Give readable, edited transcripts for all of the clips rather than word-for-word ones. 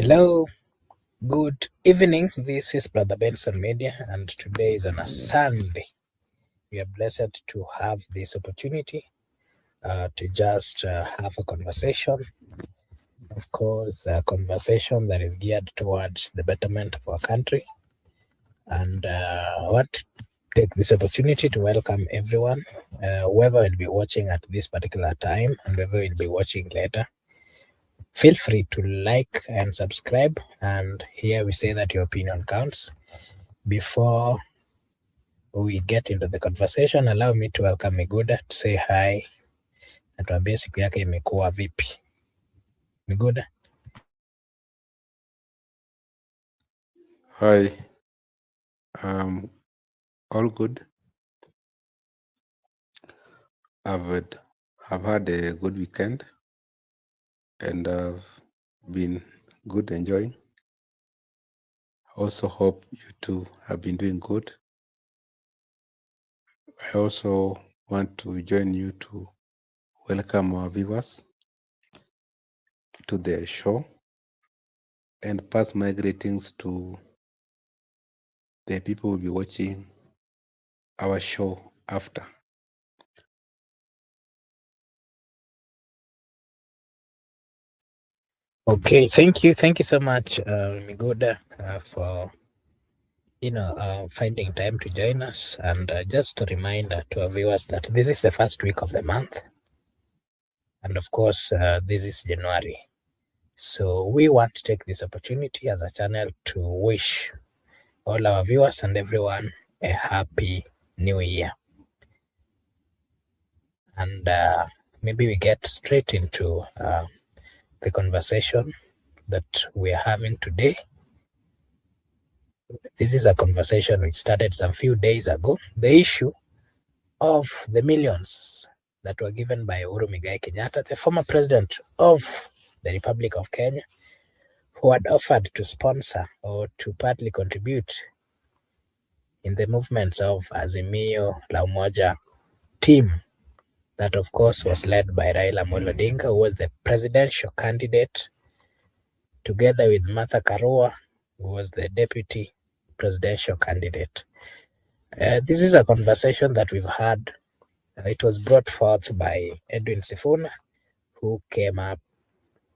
Hello, good evening. This is Brother Benson Media, and today is on a Sunday. We are blessed to have this opportunity to just have a conversation. Of course, a conversation that is geared towards the betterment of our country. And I want to take this opportunity to welcome everyone, whoever will be watching at this particular time and whoever will be watching later. Feel free to like and subscribe. And here we say that your opinion counts. Before we get into the conversation, allow me to welcome Miguda to say hi na tuambie siku yake imekuwa vipi. Miguda. Hi, um, all good. I've had a good weekend and I've been good enjoying. Also hope you too have been doing good. I also want to join you to welcome our viewers to the show and pass my greetings to the people who will be watching our show after. Okay, thank you. Thank you so much, Miguda, for finding time to join us. And just a reminder to our viewers that this is the first week of the month. And of course, this is January. So we want to take this opportunity as a channel to wish all our viewers and everyone a happy new year. And maybe we get straight into the conversation that we are having today. This is a conversation which started some few days ago. The issue of the millions that were given by Uhuru Muigai Kenyatta, the former president of the Republic of Kenya, who had offered to sponsor or to partly contribute in the movements of Azimio La Umoja team that of course was led by Raila Amolo Odinga, who was the presidential candidate, together with Martha Karua, who was the deputy presidential candidate. This is a conversation that we've had. It was brought forth by Edwin Sifuna, who came up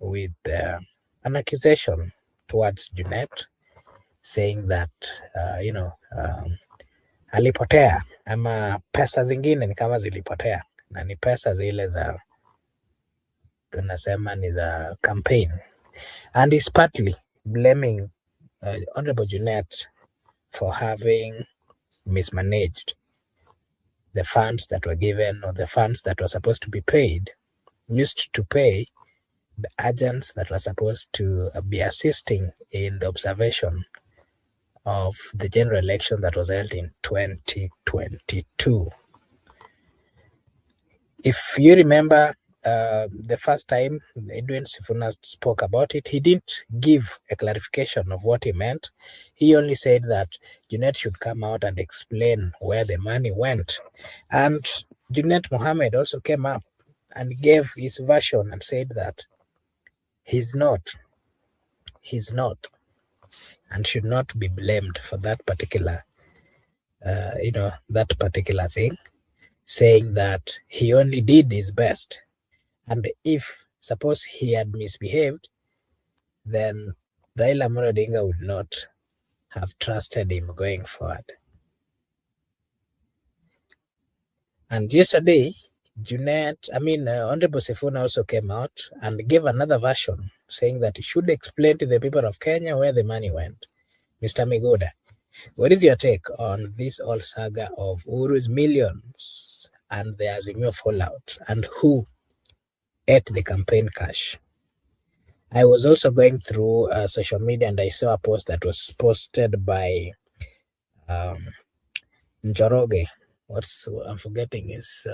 with an accusation towards Junet, saying that alipotea ama pesa zingine ni kama zilipotea na ni pesa zile za tunasema ni za campaign, and he's partly blaming Honorable Junet for having mismanaged the funds that were given, or the funds that were supposed to be paid, used to pay the agents that were supposed to be assisting in the observation of the general election that was held in 2022. If you remember, the first time Edwin Sifuna spoke about it, he didn't give a clarification of what he meant. He only said that Junet should come out and explain where the money went. And Junet Mohammed also came up and gave his version and said that he's not, and should not be blamed for that particular, that particular thing, saying that he only did his best. And if suppose he had misbehaved, then Raila Amolo Odinga would not have trusted him going forward. And yesterday, Honorable Sifuna also came out and gave another version, saying that he should explain to the people of Kenya where the money went. Mr. Miguda, what is your take on this whole saga of Uhuru's millions and the Azimio fallout, and who ate the campaign cash? I was also going through social media and I saw a post that was posted by Njoroge. I'm forgetting is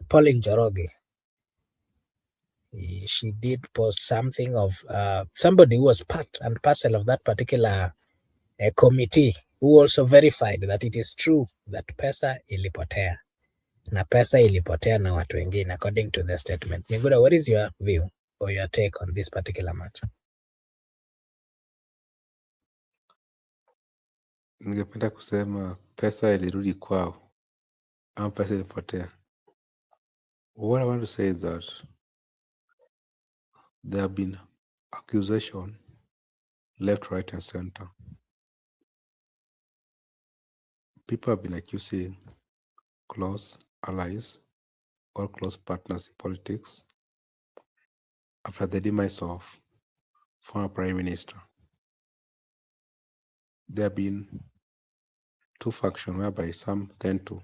Pauline Njoroge. She did post something of somebody who was part and parcel of that particular committee, who also verified that it is true that pesa ilipotea na pesa ilipotea na watu wengine, according to the statement. Miguda, what is your view or your take on this particular matter? Ningependa kusema pesa ilirudi kwao ama pesa ilipotea. What I want to say is that there have been accusation left, right, and center. People have been accusing close allies or close partners in politics after the demise of former Prime Minister. There have been two factions whereby some tend to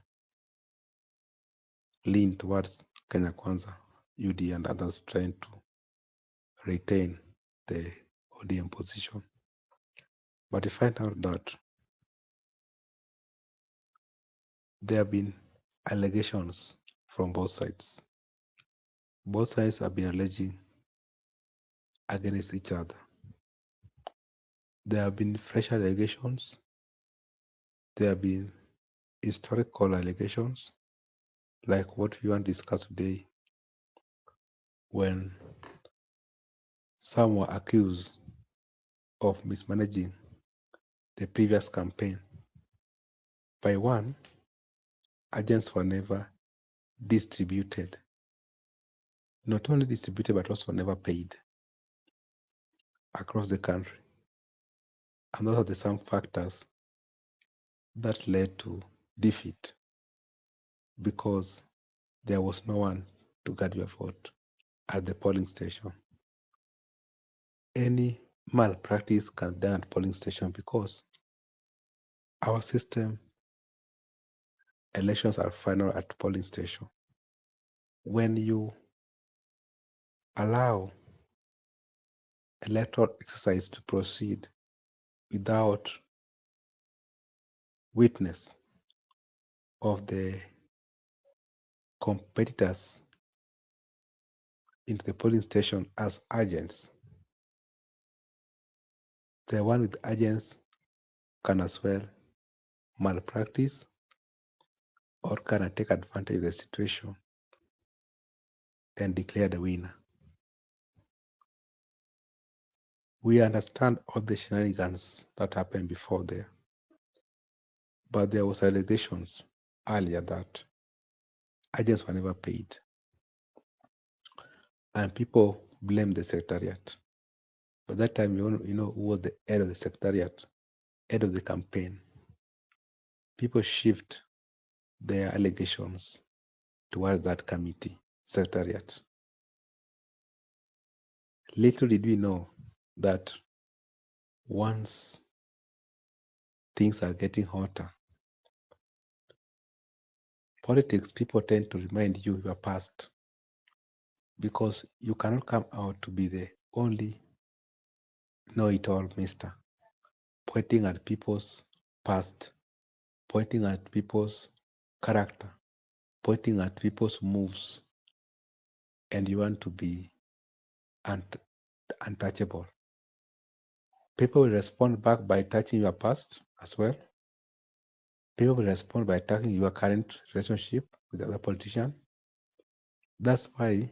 lean towards Kenya Kwanza, UD, and others trying to retain the ODM position. But you find out that there have been allegations from both sides. Both sides have been alleging against each other. There have been fresh allegations. There have been historical allegations, like what we want to discuss today, when some were accused of mismanaging the previous campaign. By one, agents were never distributed. Not only distributed, but also never paid across the country. And those are the some factors that led to defeat, because there was no one to guard your vote at the polling station. Any malpractice can be done at polling station because our system, elections are final at polling station. When you allow electoral exercise to proceed without witness of the competitors into the polling station as agents, the one with agents can as well malpractice or can take advantage of the situation and declare the winner. We understand all the shenanigans that happened before there, but there was allegations earlier that agents were never paid, and people blame the secretariat. By that time, you know who was the head of the secretariat, head of the campaign. People shift their allegations towards that committee, secretariat. Little did we know that once things are getting hotter, politics, people tend to remind you your past, because you cannot come out to be the only know-it-all mister, pointing at people's past, pointing at people's character, pointing at people's moves, and you want to be untouchable. People will respond back by touching your past as well. People will respond by attacking your current relationship with the other politician. That's why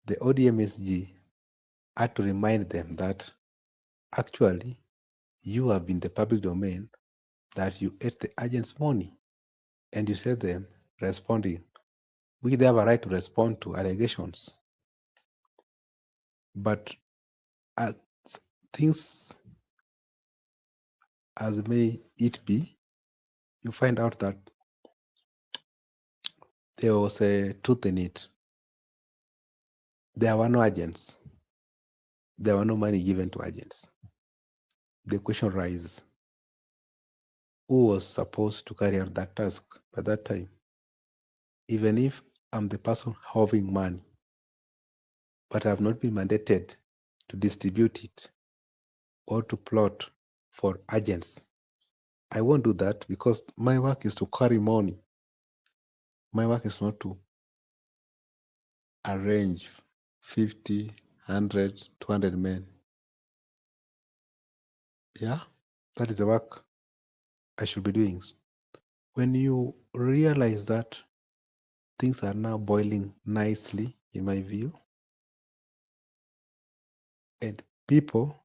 the ODMSG had to remind them that actually you have been the public domain, that you ate the agent's money, and you said them responding. They have a right to respond to allegations. But as things as may it be, you find out that there was a truth in it. There were no agents. There were no money given to agents. The question arises, who was supposed to carry out that task by that time? Even if I'm the person having money, but I have not been mandated to distribute it or to plot for agents, I won't do that, because my work is to carry money. My work is not to arrange 50, 100, 200 men. Yeah, that is the work I should be doing. When you realize that things are now boiling nicely, in my view, and people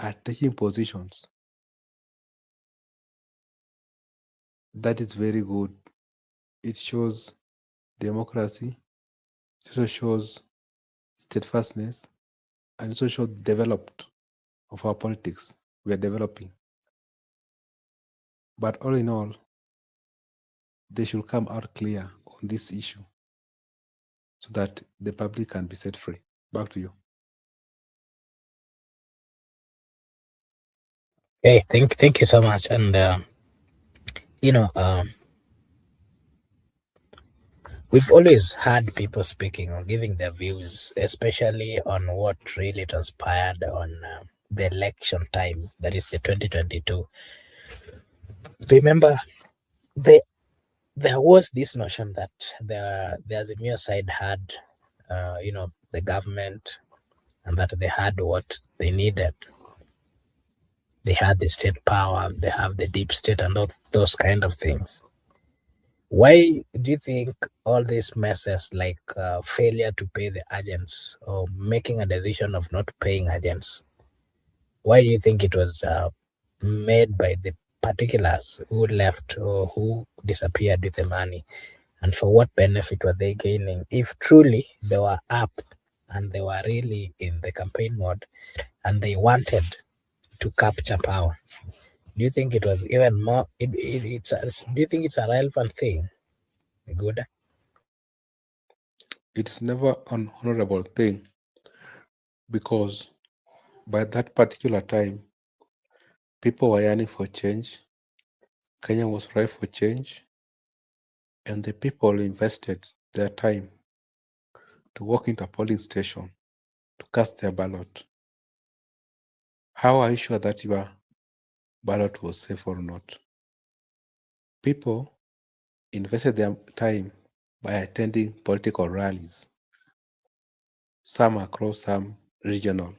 are taking positions That is very good. It shows democracy, it also shows steadfastness, and it also shows developed of our politics. We are developing. But all in all, they should come out clear on this issue so that the public can be set free. Back to you. Okay, thank you so much. And you know, we've always had people speaking or giving their views, especially on what really transpired on the election time, that is the 2022. Remember, the there was this notion that the Azimio side had, the government, and that they had what they needed. They had the state power, they have the deep state, and those kind of things. Why do you think all these messes like failure to pay the agents or making a decision of not paying agents? Why do you think it was made by the particulars who left or who disappeared with the money? And for what benefit were they gaining if truly they were up and they were really in the campaign mode and they wanted to capture power? Do you think it was even more? Do you think it's a relevant thing? Good. It's never an honorable thing because by that particular time, people were yearning for change. Kenya was ripe for change, and the people invested their time to walk into a polling station to cast their ballot. How are you sure that your ballot was safe or not? People invested their time by attending political rallies, some across, some regional.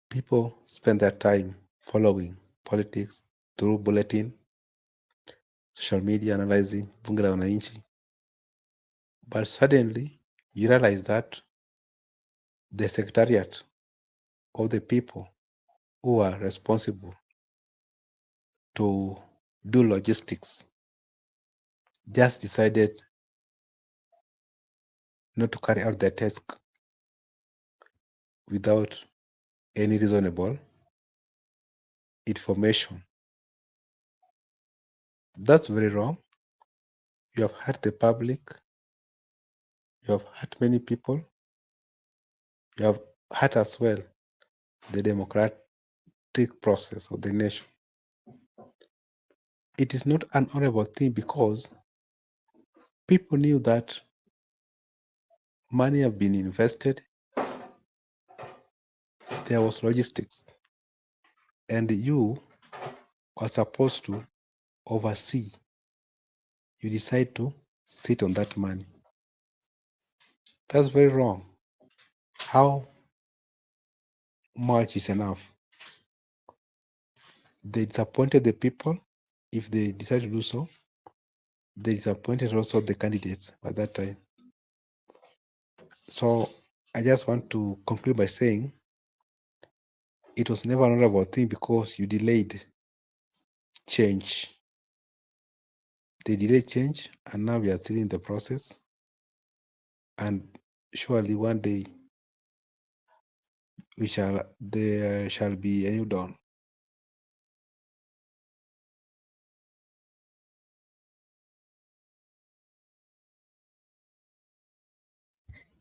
People spend their time following politics through bulletin, social media, analyzing bunge la wananchi. But suddenly you realize that the secretariat of the people who are responsible to do logistics just decided not to carry out their task without any reasonable information. That's very wrong. You have hurt the public, you have hurt many people, you have hurt as well the democratic process of the nation. It is not an honorable thing because people knew that money have been invested, there was logistics, and you are supposed to oversee. You decide to sit on that money. That's very wrong. How much is enough? They disappointed the people if they decide to do so. They disappointed also the candidates at that time. So I just want to conclude by saying it was never an honorable thing because you delayed change. They delayed change, and now we are still in the process. And surely one day there shall be a new dawn.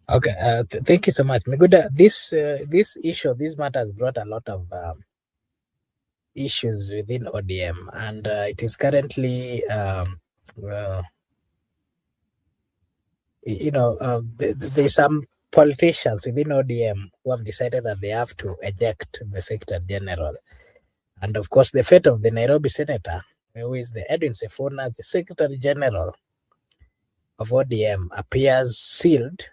Okay, thank you so much, Miguda. This issue, this matter has brought a lot of issues within ODM, and it is currently, uh, there's some politicians within ODM who have decided that they have to eject the Secretary General, and of course, the fate of the Nairobi Senator, who is the Edwin Sifuna, the Secretary General of ODM, appears sealed.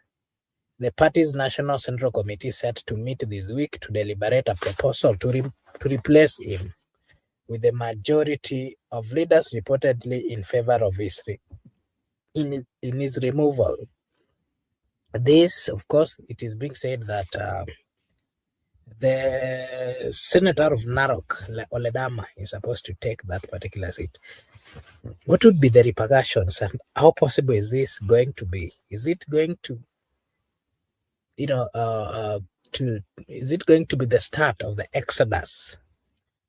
The party's National Central Committee set to meet this week to deliberate a proposal to replace him, with the majority of leaders reportedly in favor of in his removal. This, of course, it is being said that the senator of Narok, Oledama, is supposed to take that particular seat. What would be the repercussions, and how possible is this going to be? Is it going to, you know, to is it going to be the start of the exodus,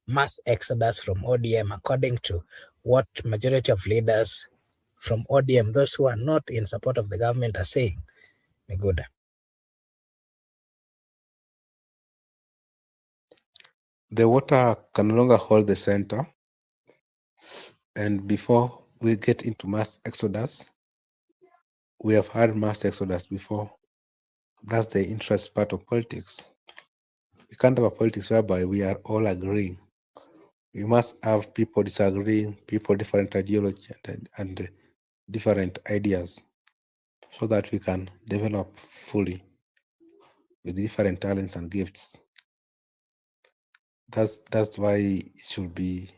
mass exodus from ODM, according to what majority of leaders from ODM, those who are not in support of the government, are saying? Good. The water can no longer hold the center. And before we get into mass exodus, we have had mass exodus before. That's the interest part of politics. We can't have a politics whereby we are all agreeing. We must have people disagreeing, people different ideology and different ideas, so that we can develop fully with different talents and gifts. That's why it should be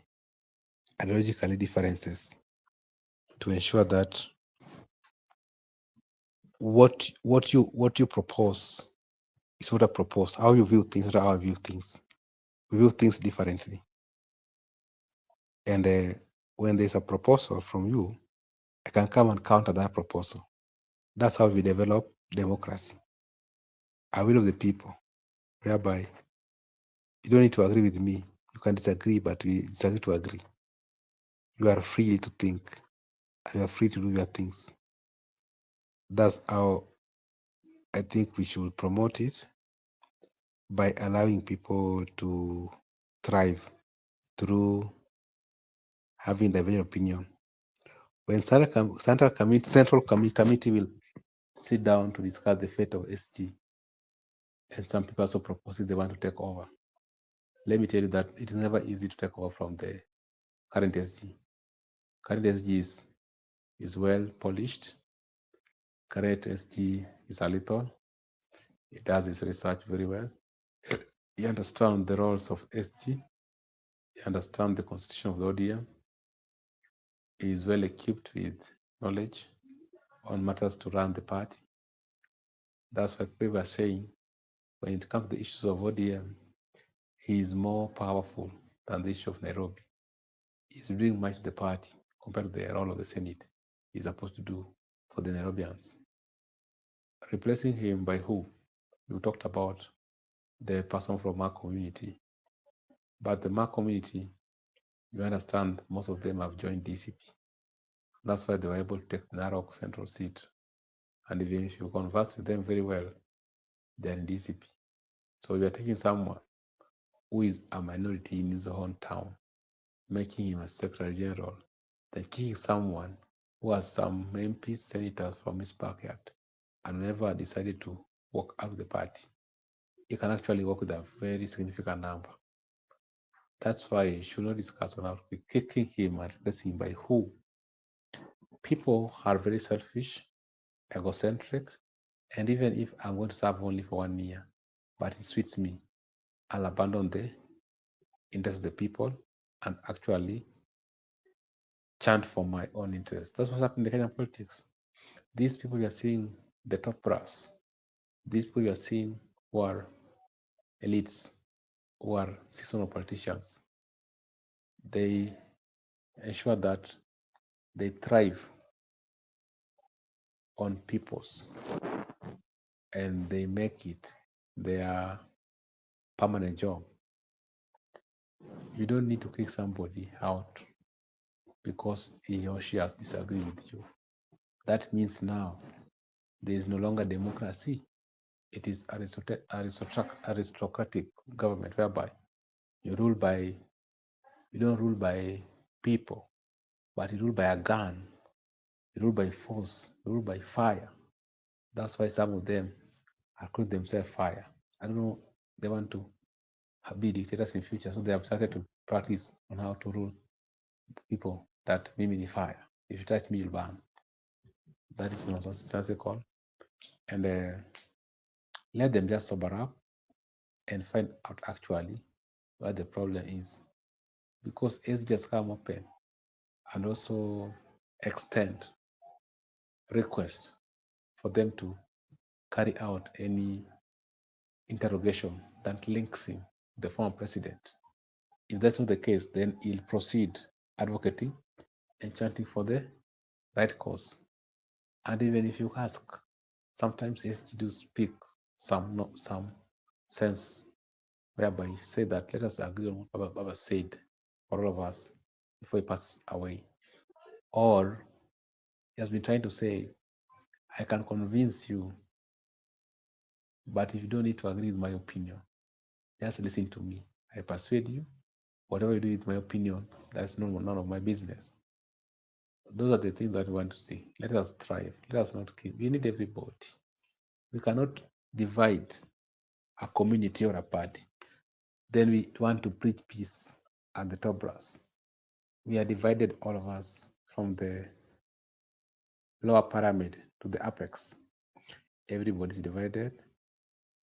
ideologically differences to ensure that what you propose is what I propose. How you view things, what how I view things. We view things differently. And when there's a proposal from you, I can come and counter that proposal. That's how we develop democracy. A will of the people, whereby you don't need to agree with me. You can disagree, but we disagree to agree. You are free to think. You are free to do your things. That's how I think we should promote it, by allowing people to thrive through having divergent opinion. When Central Committee will sit down to discuss the fate of SG, and some people also proposing they want to take over. Let me tell you that it is never easy to take over from the current SG. Current SG is well polished. Current SG is a little. He does his research very well. He understands the roles of SG. He understands the constitution of the ODM. He is well equipped with knowledge on matters to run the party. That's why people are saying, when it comes to the issues of ODM, he is more powerful than the issue of Nairobi. He's doing much to the party compared to the role of the Senate he's supposed to do for the Nairobians. Replacing him by who? You talked about the person from our community. But the Mark community, you understand, most of them have joined DCP. That's why they were able to take the Narok Central seat. And even if you converse with them very well, they're in DCP. So you are taking someone who is a minority in his own town, making him a Secretary General, then kicking someone who has some MPs, senators from his backyard, and never decided to walk out of the party. He can actually work with a very significant number. That's why you should not discuss on how to kicking him and replacing him by who. People are very selfish, egocentric, and even if I'm going to serve only for 1 year, but it suits me, I'll abandon the interest of the people and actually chant for my own interest. That's what's happening in the Kenyan politics. These people you are seeing, the top brass, these people you are seeing who are elites, who are seasonal politicians, they ensure that they thrive on peoples and they make it their permanent job. You don't need to kick somebody out because he or she has disagreed with you. That means now there is no longer democracy. It is aristocratic government whereby you don't rule by people, but you rule by a gun, you rule by force, you rule by fire. That's why some of them are calling themselves fire. I don't know, they want to be dictators in future, so they have started to practice on how to rule people that mimi ni fire. If you touch me, you'll burn. That is nonsensical. And let them just sober up and find out actually what the problem is. Because it's just come open and also extend request for them to carry out any interrogation that links him, the former president. If that's not the case, then he'll proceed advocating and chanting for the right cause. And even if you ask, sometimes yes, do speak some sense whereby you say that let us agree on what Baba said for all of us before he passes away. Or he has been trying to say, I can convince you, but if you don't need to agree with my opinion, just listen to me. I persuade you. Whatever you do with my opinion, that's none of my business. Those are the things that we want to see. Let us thrive. Let us not kill. We need everybody. We cannot divide a community or a party. Then we want to preach peace at the top brass. We are divided, all of us, from the lower pyramid to the apex. Everybody is divided.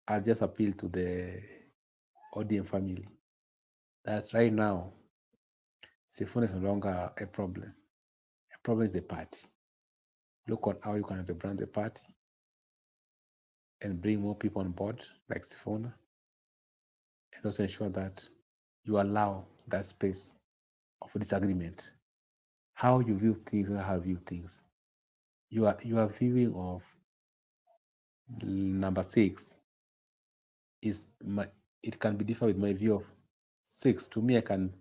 I'll just appeal to the ODM family that right now, Sifuna is no longer a problem. A problem is the party. Look on how you can rebrand the party and bring more people on board, like Sifuna, and also ensure that you allow that space of disagreement. How you view things or how you view things. Your viewing of number 6 is it can be different with my view of 6. To me, I can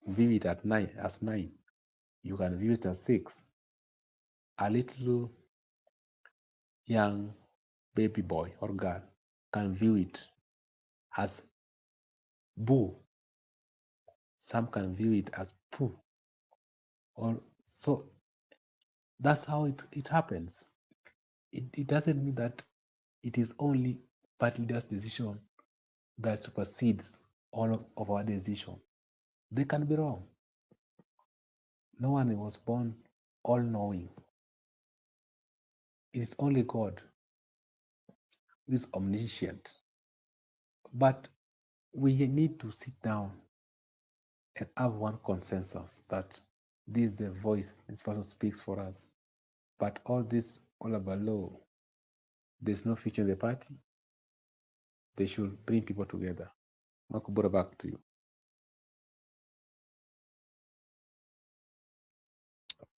view it at 9 as 9. You can view it as 6. A little young baby boy or girl can view it as boo. Some can view it as poo. Or so that's how it happens. It doesn't mean that it is only party leaders' decision that supersedes all of our decision. They can be wrong. No one was born all knowing. It is only God who is omniscient. But we need to sit down and have one consensus that this is the voice this person speaks for us. But all this, all about law, there's no future in the party. They should bring people together. Makubura, back to you.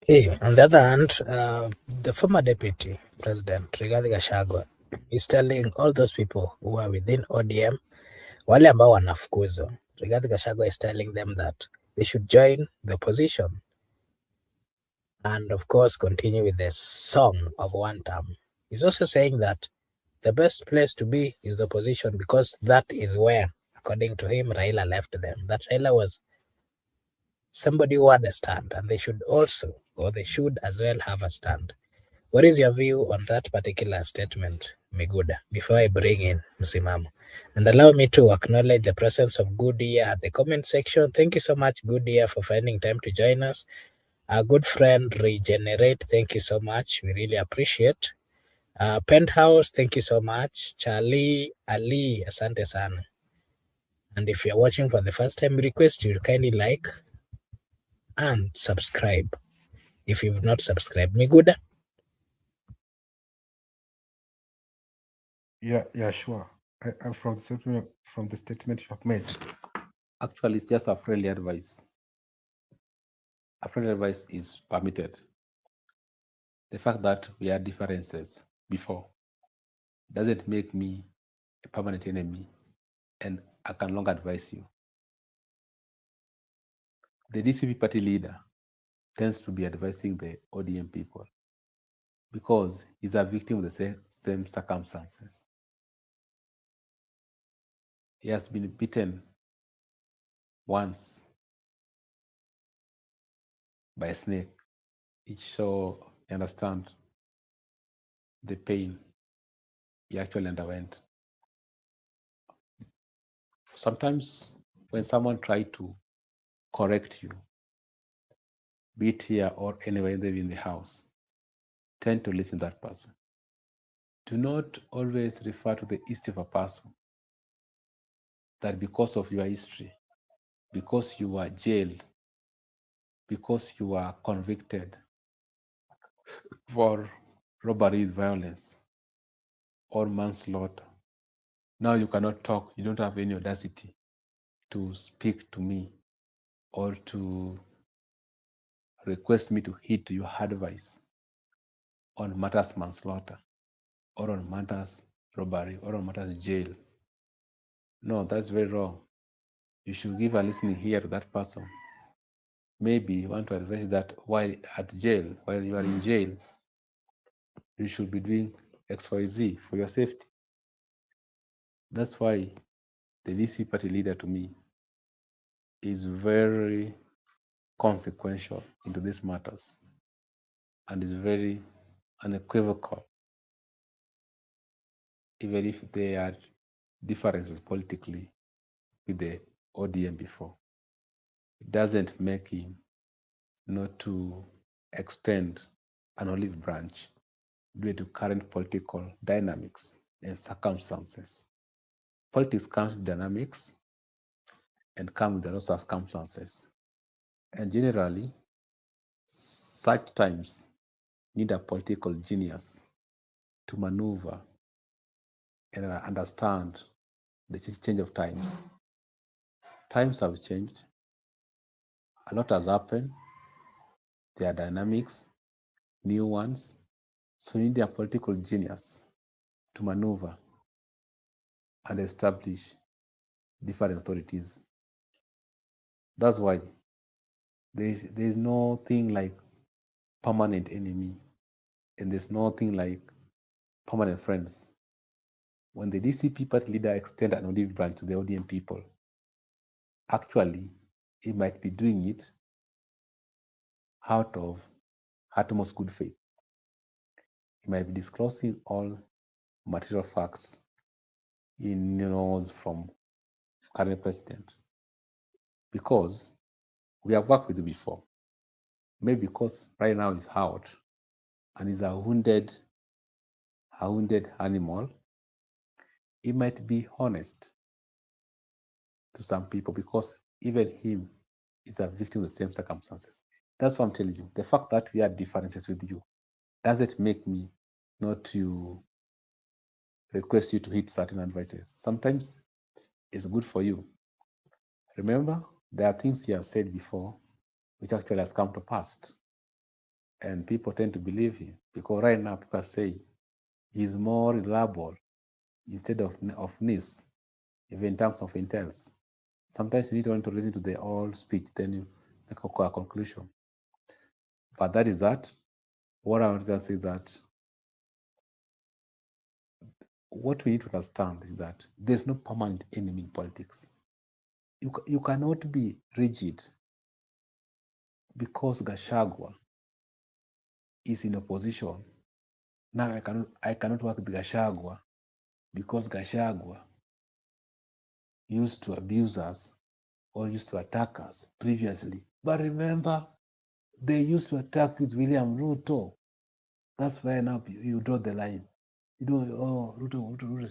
Okay, on the other hand, the former deputy president, Rigathi Gachagua, is telling all those people who are within ODM, wale ambao wanafukuzwa, Rigathi Gachagua is telling them that they should join the opposition and, of course, continue with the song of one term. He's also saying that the best place to be is the opposition because that is where, according to him, Raila left them. That Raila was somebody who had a stand, and they should also, or they should as well, have a stand. What is your view on that particular statement, Miguda, before I bring in Msimamo? And allow me to acknowledge the presence of Goodyear at the comment section. Thank you so much, Goodyear, for finding time to join us. Our good friend Regenerate, thank you so much. We really appreciate. Penthouse, thank you so much. Charlie Ali, asante sana. And if you're watching for the first time, we request you to kindly like and subscribe if you've not subscribed. Miguda? Yeah, sure. From the statement you have made, actually, it's just a friendly advice. A friendly advice is permitted. The fact that we had differences before doesn't make me a permanent enemy, and I can long advise you. The DCP party leader tends to be advising the ODM people because he's a victim of the same circumstances. He has been beaten once by a snake. It shows you understand the pain he actually underwent. Sometimes when someone tries to correct you, be it here or anywhere in the house, tend to listen to that person. Do not always refer to the history of a person that because of your history, because you were jailed, because you are convicted for robbery with violence or manslaughter, now you cannot talk, you don't have any audacity to speak to me or to request me to heed to your advice on matters manslaughter or on matters robbery or on matters jail. No, that's very wrong. You should give a listening ear to that person. Maybe you want to advise that while at jail, while you are in jail, you should be doing XYZ for your safety. That's why the DC party leader to me is very consequential into these matters and is very unequivocal, even if there are differences politically with the ODM before. It doesn't make him not to extend an olive branch due to current political dynamics and circumstances. Politics comes with dynamics and comes with a lot of circumstances. And generally, such times need a political genius to maneuver and understand the change of times. Times have changed, a lot has happened, there are dynamics, new ones. So you need a political genius to maneuver and establish different authorities. That's why there is no thing like permanent enemy and there's nothing like permanent friends. When the DCP party leader extend an olive branch to the ODM people, actually he might be doing it out of utmost good faith. He might be disclosing all material facts he knows from current president because we have worked with him before. Maybe because right now he's out and he's a wounded animal, he might be honest to some people because even him is a victim of the same circumstances. That's what I'm telling you. The fact that we have differences with you doesn't make me not to request you to hit certain advices. Sometimes it's good for you. Remember, there are things you have said before which actually has come to pass. And people tend to believe him because right now people say he's more reliable instead of Nis, even in terms of intels. Sometimes you need to listen to the whole speech, then you make a conclusion. But that is that. What I want to say is that what we need to understand is that there's no permanent enemy in politics. You cannot be rigid because Gashagwa is in opposition. Now I cannot work with Gashagwa because Gashagwa used to abuse us or used to attack us previously. But remember, they used to attack with William Ruto. That's why now you draw the line. You don't, oh, Ruto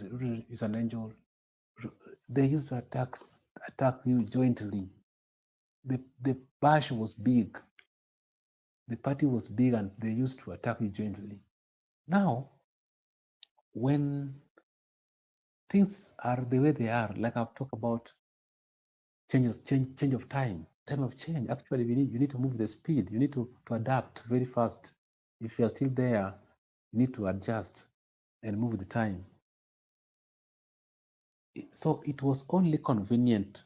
is an angel. They used to attack you jointly. The bash was big. The party was big and they used to attack you jointly. Now, when things are the way they are, like I've talked about change of time of change. Actually, you need to move the speed. You need to adapt very fast. If you are still there, you need to adjust and move the time. So it was only convenient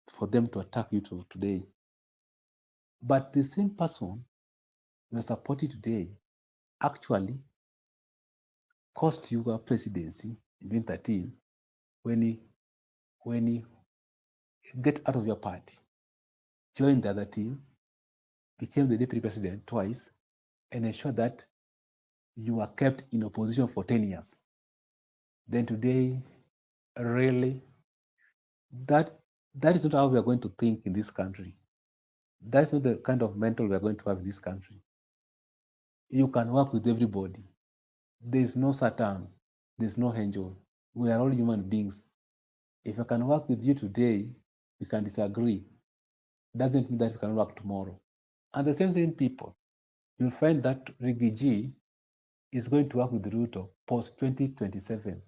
for them to attack you today. But the same person you are supporting today actually cost you a presidency in 2013 when he get out of your party, joined the other team, became the deputy president twice, and ensured that you are kept in opposition for 10 years. Then today, really, that is not how we are going to think in this country. That's not the kind of mental we are going to have in this country. You can work with everybody. There's no Satan. There's no angel. We are all human beings. If I can work with you today, we can disagree. Doesn't mean that we can work tomorrow. And the same people, you'll find that Riggy G is going to work with Ruto post 2027.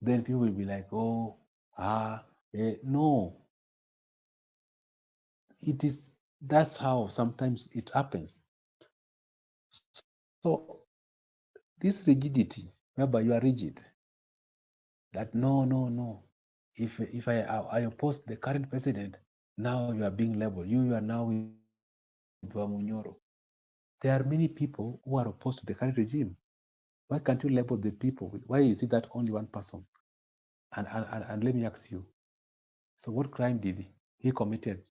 Then people will be like, oh, no. That's how sometimes it happens. So this rigidity, whereby you are rigid, that no. If I oppose the current president, now you are being labeled. You are now with Munyoro. There are many people who are opposed to the current regime. Why can't you label the people? Why is it that only one person? And let me ask you, so what crime did he committed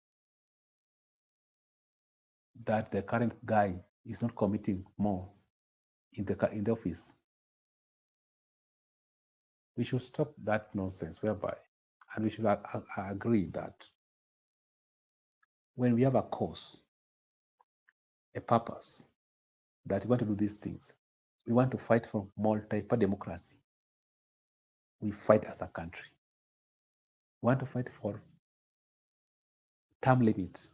that the current guy is not committing more in the office? We should stop that nonsense, whereby, and we should agree that when we have a cause, a purpose, that we want to do these things, we want to fight for multi-party democracy, we fight as a country. We want to fight for term limits,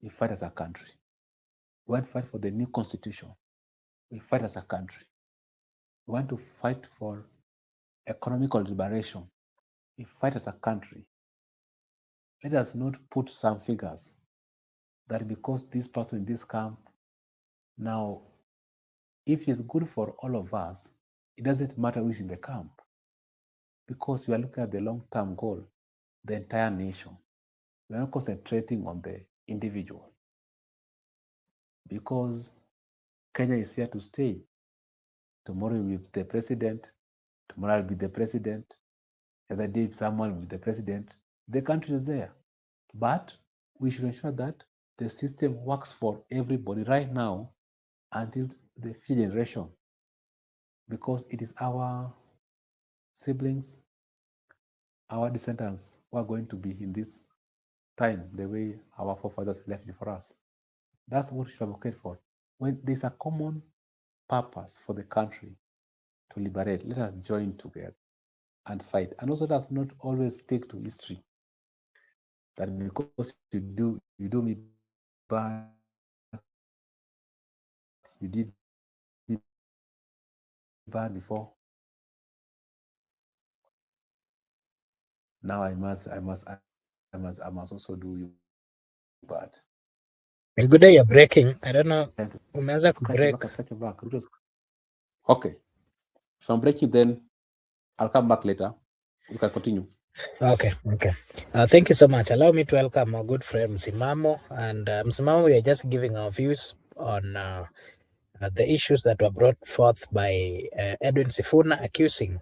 we fight as a country. We want to fight for the new constitution, we fight as a country. We want to fight for economical liberation, we fight as a country. Let us not put some figures that because this person in this camp, now, if it's good for all of us, it doesn't matter who is in the camp, because we are looking at the long-term goal, the entire nation. We are not concentrating on the individual, because Kenya is here to stay. Tomorrow will be the president, tomorrow will be the president, the other day someone will be the president. The country is there, but we should ensure that the system works for everybody right now until the future generation, because it is our siblings, our descendants who are going to be in this time the way our forefathers left it for us. That's what we should advocate for. When there's a common purpose for the country to liberate, let us join together and fight. And also, let us not always stick to history. That because you do me bad, you did me bad before. Now I must also do you bad. Good day, you're breaking. I don't know. Umeanza Scratch your kubreak. back, scratch your back. Okay. If I'm breaking, then I'll come back later. You can continue. Okay. Thank you so much. Allow me to welcome our good friend Msimamo. And Msimamo, we are just giving our views on the issues that were brought forth by Edwin Sifuna accusing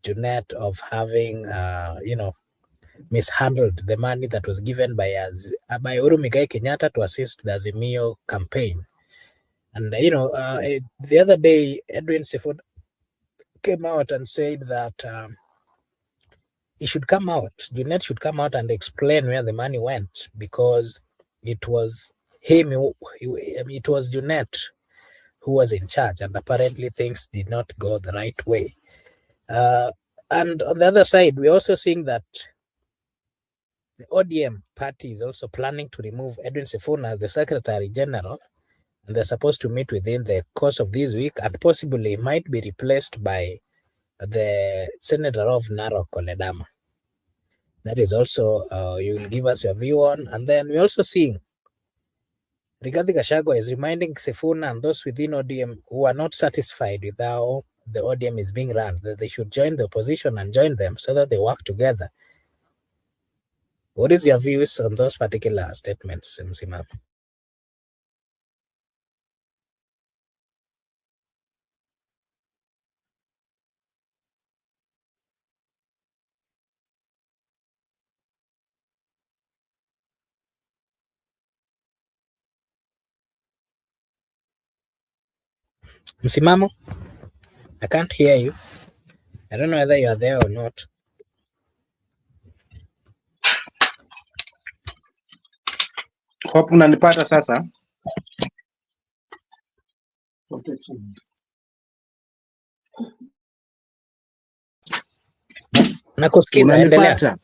Junet of having, mishandled the money that was given by Uhuru Muigai Kenyatta to assist the Azimio campaign. And, the other day, Edwin Sifuna came out and said that he should come out, Junet should come out and explain where the money went, because it was it was Junet who was in charge, and apparently things did not go the right way. And on the other side, we're also seeing that the ODM party is also planning to remove Edwin Sifuna as the Secretary General, and they're supposed to meet within the course of this week, and possibly might be replaced by the Senator of Narok, Koledama. That is also, you will give us your view on. And then we're also seeing Rigathi Gachagua is reminding Sifuna and those within ODM who are not satisfied with how the ODM is being run, that they should join the opposition and join them so that they work together. What is your views on those particular statements, Msimam? Msimamo? I can't hear you. I don't know whether you are there or not. Hope unanipata sasa? Nakusikiza, endelea. Unanipata?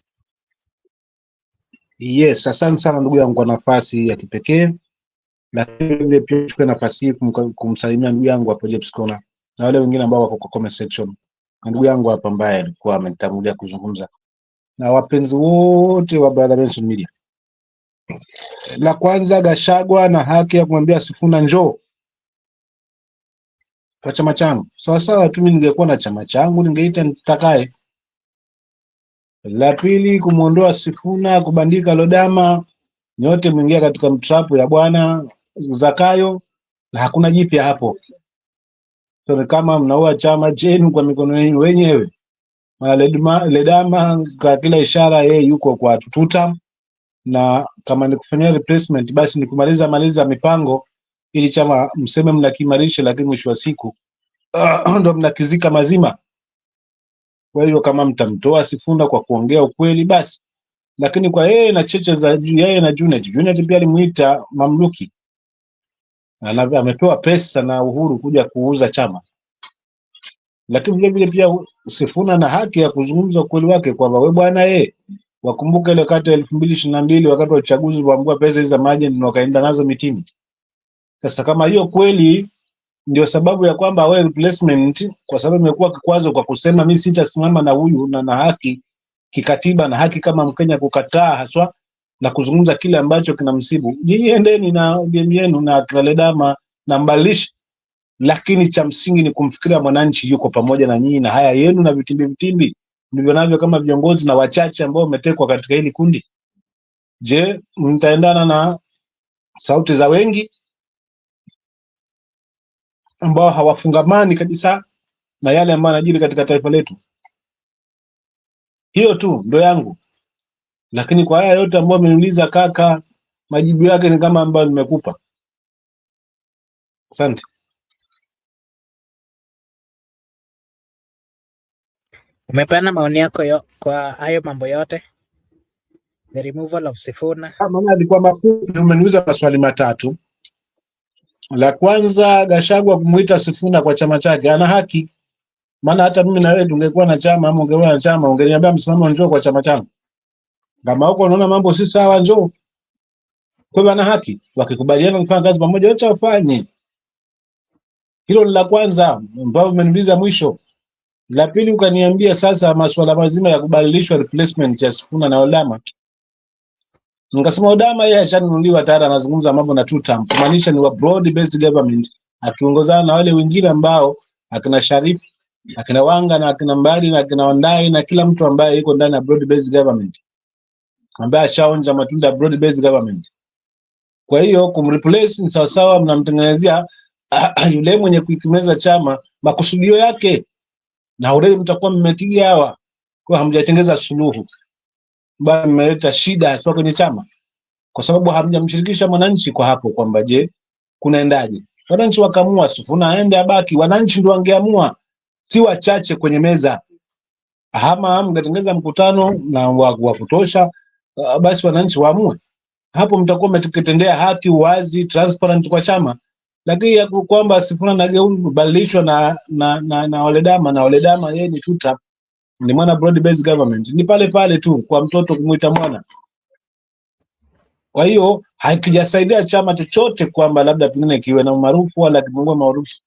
Yes, asante sana ndugu yangu kwa nafasi ya kipekee, lakini vile pia chukue nafasi hii kumsalimia ndugu yangu hapo James Kona na wale wengine ambao wako kwa comment section, na ndugu yangu hapa ambaye alikuwa amenitangulia kuzungumza, na wapenzi wote wa Brother Benson Media. La kwanza, Gachagua na haki ya kumwambia Sifuna njoo. kwa chama changu. Sawa sawa tu, mimi ningekuwa na chama changu ningeita nitakaye. La pili, kumuondoa Sifuna, kubandika Lodama, nyote mwingia katika mtrapu ya bwana Zakayo na hakuna jipya hapo. So, kama mnaua chama chenu kwa mikono yenu wenyewe. Ledama kwa kila ishara yeye yuko kwa tuta, na kama ni kufanyia replacement basi ni maliza mipango ili chama mseme mnakimarisha, lakini mwisho wa siku ndo mnakizika mazima. Kwa hiyo kama mtamtoa Sifuna kwa kuongea ukweli basi, lakini kwa yeye na cheche za yeye na Junet pia alimuita mamluki, amepewa pesa na Uhuru kuja kuuza chama, lakini vile vile pia Sifuna na haki ya kuzungumza ukweli wake kwamba we bwana wakumbuka ile wakati wa 2022 wakati wa uchaguzi waambua pesa hizo za maji ndio wakaenda nazo mitini. Sasa kama hiyo kweli ndio sababu ya kwamba wewe replacement, kwa sababu imekuwa kikwazo kwa kusema mimi sitasimama na huyu na haki kikatiba na haki kama Mkenya kukataa haswa na kuzungumza kile ambacho kinamsibu. Nyinyi endeni na game yenu na Ledama na mbalishi, lakini cha msingi ni kumfikiria mwananchi yuko pamoja na nyinyi na haya yenu na vitimbi ndivyo navyo kama viongozi na wachache ambao umetekwa katika hili kundi. Je, mtaendana na sauti za wengi ambao hawafungamani kabisa na yale ambayo yanajiri katika taifa letu? Hiyo tu ndo yangu, lakini kwa haya yote ambayo ameniuliza kaka, majibu yake ni kama ambayo nimekupa. Asante. Umepeana maoni yako kwa hayo mambo yote, the removal of Sifuna. Maana alikuwa mafupi, umeniuliza maswali matatu. La kwanza, Gachagua kumuita Sifuna kwa chama chake, ana haki. Maana hata mimi na wewe tungekuwa na chama ama ungekuwa na chama, ungeniambia msimamo njoo kwa chama changu. Kama huko unaona mambo si sawa, njoo. Kwa hivyo ana haki, wakikubaliana kufanya kazi pamoja wote wafanye. Hilo ni la kwanza ambao umeniuliza mwisho. La pili, ukaniambia sasa masuala mazima ya kubadilishwa replacement ya Sifuna na Odama. Nikasema Odama yeye ashanunuliwa tayari, anazungumza mambo na two term, kumaanisha ni wa broad based government, akiongozana na wale wengine ambao akina Sharif, akina Wanga na akina Mbadi na akina Wandai na kila mtu ambaye yuko ndani ya broad based government, ambaye ashaonja matunda ya broad based government. Kwa hiyo kumreplace ni sawasawa mnamtengenezea yule mwenye kuikimeza chama makusudio yake, na already mtakuwa mmepiga hawa, kwa hamjatengeza suluhu, bali mmeleta shida sio kwenye chama, kwa sababu hamjamshirikisha mwananchi kwa hapo kwamba je, kunaendaje. Wananchi wakamua Sifuna aende abaki, wananchi ndio wangeamua, si wachache kwenye meza. Ama mngetengeza mkutano na wa kutosha, basi wananchi waamue. Hapo mtakuwa mmetendea haki, uwazi, transparent kwa chama. Lakini ya kwamba Sifuna na Geu badilishwa na Oledama yeye ni tuta, ni mwana broad based government, ni pale pale tu kwa mtoto kumuita mwana. Kwa hiyo hakijasaidia chama chochote kwamba labda pengine kiwe na umaarufu wala kipungua maarufu,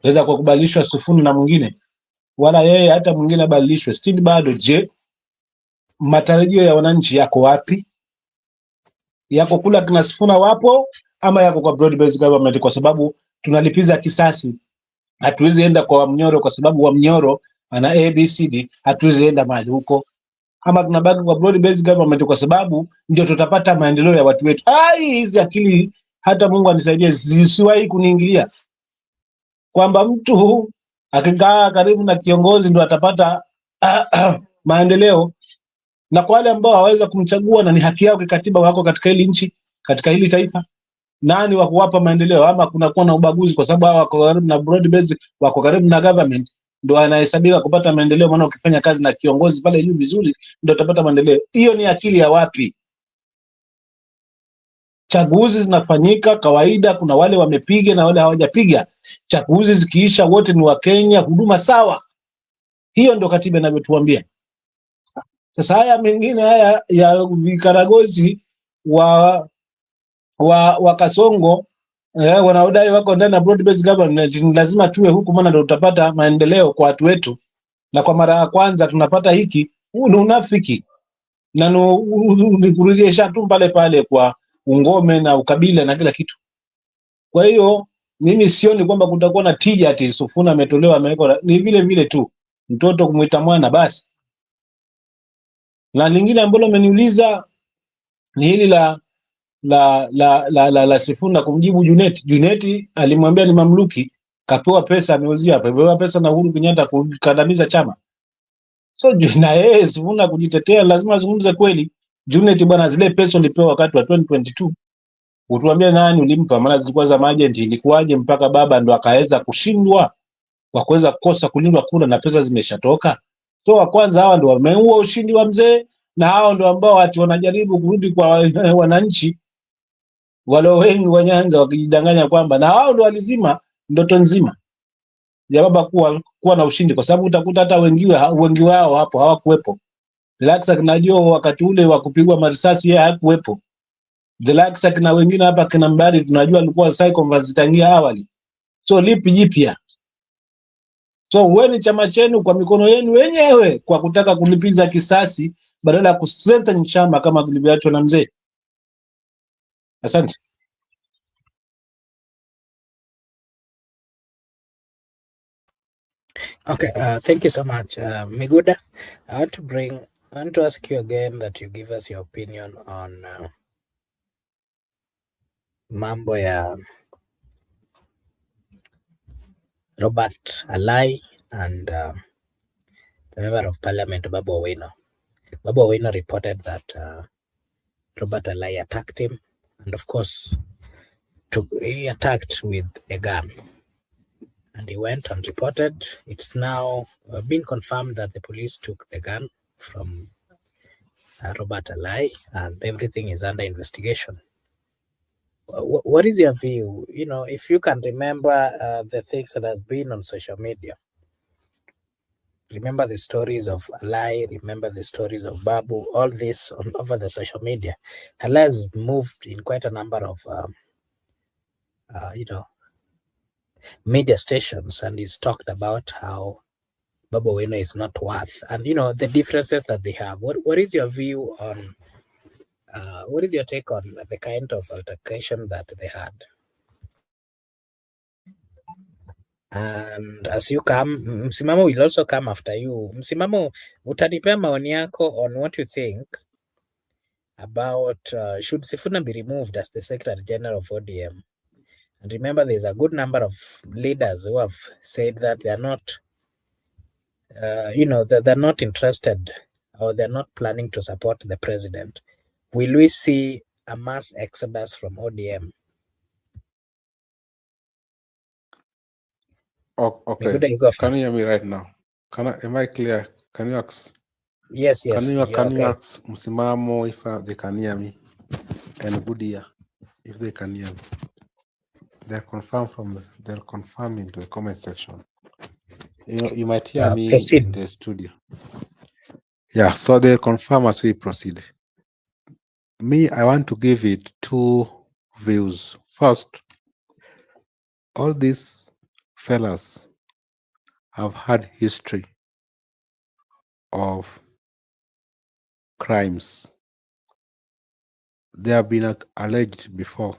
naweza kwa kubadilishwa Sifuna na mwingine, wala yeye hata mwingine abadilishwe still bado. Je, matarajio ya wananchi yako wapi? Yako kula kina Sifuna wapo ama yako kwa broad based government? Kwa sababu tunalipiza kisasi, hatuwezi enda kwa Wamnyoro kwa sababu Wamnyoro ana ABCD, hatuwezi enda mahali huko. Ama tunabaki kwa broad based government kwa sababu ndio tutapata maendeleo ya watu wetu. Hizi akili hata Mungu anisaidie zisiwahi kuniingilia kwamba mtu akikaa karibu na kiongozi ndio atapata maendeleo, na kwa wale ambao hawaweza kumchagua na ni haki yao kikatiba, wako katika hili nchi, katika hili taifa, nani wa kuwapa maendeleo? Ama kunakuwa na ubaguzi kwa sababu wako karibu na broad based, wako karibu na government, ndio anahesabika kupata maendeleo? Maana ukifanya kazi na kiongozi pale juu vizuri ndio utapata maendeleo. Hiyo ni akili ya wapi? Chaguzi zinafanyika kawaida, kuna wale wamepiga na wale hawajapiga. Chaguzi zikiisha wote ni Wakenya, huduma sawa. Hiyo ndio katiba inavyotuambia. Sasa haya mengine haya ya vikaragozi wa Kasongo wanaodai wako ndani ya broad based government, lazima tuwe huku, maana ndio tutapata maendeleo kwa watu wetu, na kwa mara ya kwanza tunapata hiki. Huu ni unafiki na ni kurejesha tu pale pale kwa ungome na ukabila na kila kitu. Kwa hiyo mimi sioni kwamba kutakuwa na tija ati Sifuna ametolewa amewekwa, ni vile vile tu mtoto kumwita mwana basi. Na lingine ambalo ameniuliza ni hili la Sifuna kumjibu Junet. Junet alimwambia ni mamluki, kapewa pesa, ameuzia, amepewa pesa na Uhuru Kenyatta kukandamiza chama. So na yeye Sifuna kujitetea lazima azungumze kweli. Junet bwana, zile pesa ulipewa wakati wa 2022 utuambie nani ulimpa, maana zilikuwa za majenti. Ilikuwaje mpaka baba ndo akaweza kushindwa kwa kuweza kukosa kulindwa kura na pesa zimeshatoka? So wa kwanza hawa ndo wameua ushindi wa mzee, na hao ndo ambao ati wanajaribu kurudi kwa wananchi wale wengi wa Nyanza wakijidanganya kwamba na wao ndo walizima ndoto nzima ya baba kuwa na ushindi, kwa sababu utakuta hata wengi wao hapo hawakuwepo. Zilaksa kinajua wakati ule wa kupigwa marisasi yeye hakuwepo. Zilaksa kina wengine hapa kina Mbari tunajua alikuwa psycho tangia awali. So lipi jipya? So weni chama chenu kwa mikono yenu wenyewe kwa kutaka kulipiza kisasi badala ya kustrengthen chama kama kilivyoachwa na mzee. Asante. Okay, thank you so much, Miguda. I want to ask you again that you give us your opinion on mambo ya Robert Alai and the member of parliament Babu Owino. Babu Owino reported that Robert Alai attacked him, and of course, he attacked with a gun. And he went and reported. It's now been confirmed that the police took the gun from Robert Alai, and everything is under investigation. What is your view? You know, if you can remember the things that has been on social media, remember the stories of Alai, remember the stories of Babu, all this over the social media. Alai has moved in quite a number of, media stations, and he's talked about how Babu Owino is not worth, and the differences that they have. What is your view on? What is your take on the kind of altercation that they had? And as you come, Msimamo will also come after you. Msimamo, utanipea maoni yako on what you think about should Sifuna be removed as the Secretary General of ODM? And remember, there's a good number of leaders who have said that they are not, that they're not interested or they're not planning to support the president. Will we see a mass exodus from ODM? Okay. Miguda, you go Can first. you hear me right now? Am I clear? Can you ask? Yes, Can you okay. ask Msimamo if they can hear me, and Budia if they can hear me? They'll confirm into the comment section. You might hear me Proceed. in the studio. Yeah, so they'll confirm as we proceed. Me, I want to give it two views. First, all these fellas have had history of crimes. They have been alleged before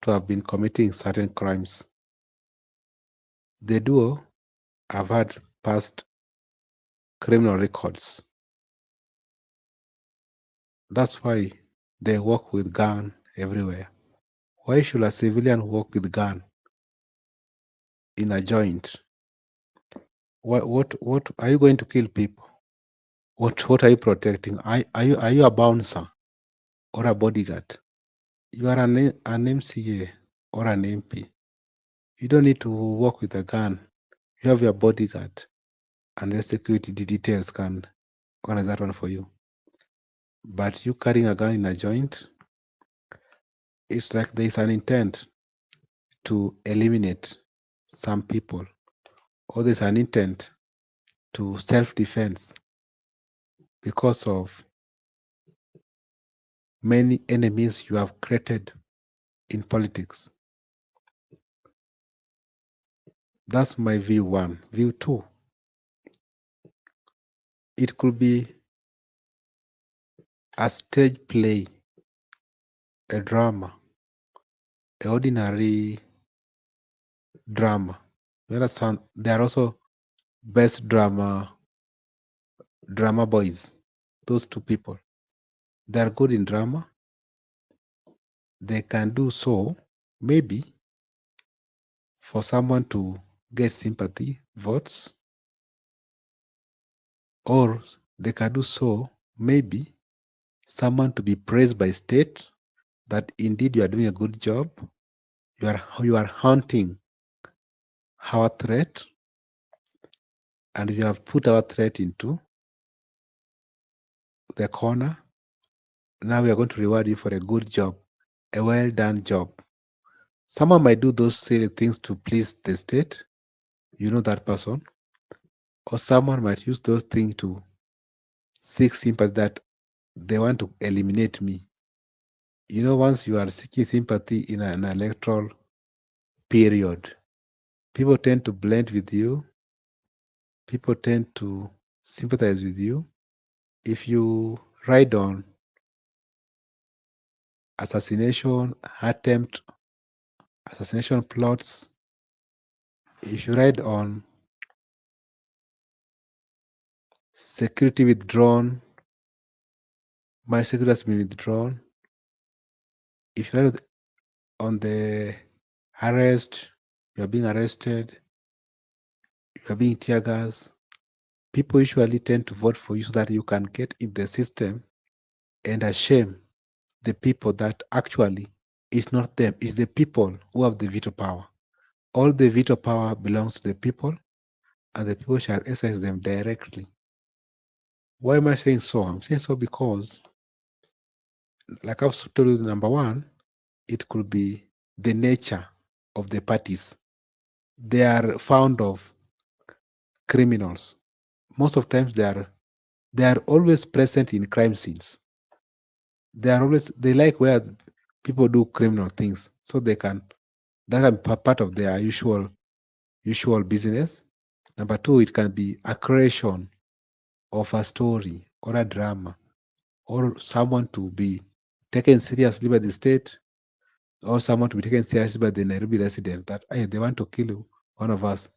to have been committing certain crimes. The duo have had past criminal records. That's why they walk with gun everywhere. Why should a civilian walk with gun in a joint? What are you going to kill people? What are you protecting? Are you a bouncer or a bodyguard? You are an MCA or an MP. You don't need to walk with a gun. You have your bodyguard, and your security details can organize that one for you. But you carrying a gun in a joint, it's like there is an intent to eliminate some people, or there's an intent to self-defense because of many enemies you have created in politics. That's my view one. View two, it could be a stage play, a drama, an ordinary drama. You understand? They are also best drama boys. Those two people. They are good in drama. They can do so maybe for someone to get sympathy votes, or they can do so maybe someone to be praised by state that indeed you are doing a good job. You are hunting our threat, and you have put our threat into the corner. Now we are going to reward you for a good job, a well done job. Someone might do those silly things to please the state, you know that person, or someone might use those things to seek sympathy that they want to eliminate me. You know, once you are seeking sympathy in an electoral period, people tend to blend with you, people tend to sympathize with you. If you ride on assassination, attempt assassination plots, if you ride on security withdrawn, my security has been withdrawn, if you ride on the arrest, you are being arrested, you are being tear gas, people usually tend to vote for you so that you can get in the system and shame the people that actually it's not them, it's the people who have the veto power. All the veto power belongs to the people, and the people shall exercise them directly. Why am I saying so? I'm saying so because, like I've told you, number one, it could be the nature of the parties. They are found of criminals. Most of times they are always present in crime scenes. They like where people do criminal things, so that can be part of their usual business. Number two, it can be a creation of a story or a drama, or someone to be taken seriously by the state, or someone to be taken seriously by the Nairobi resident that hey, they want to kill one of us.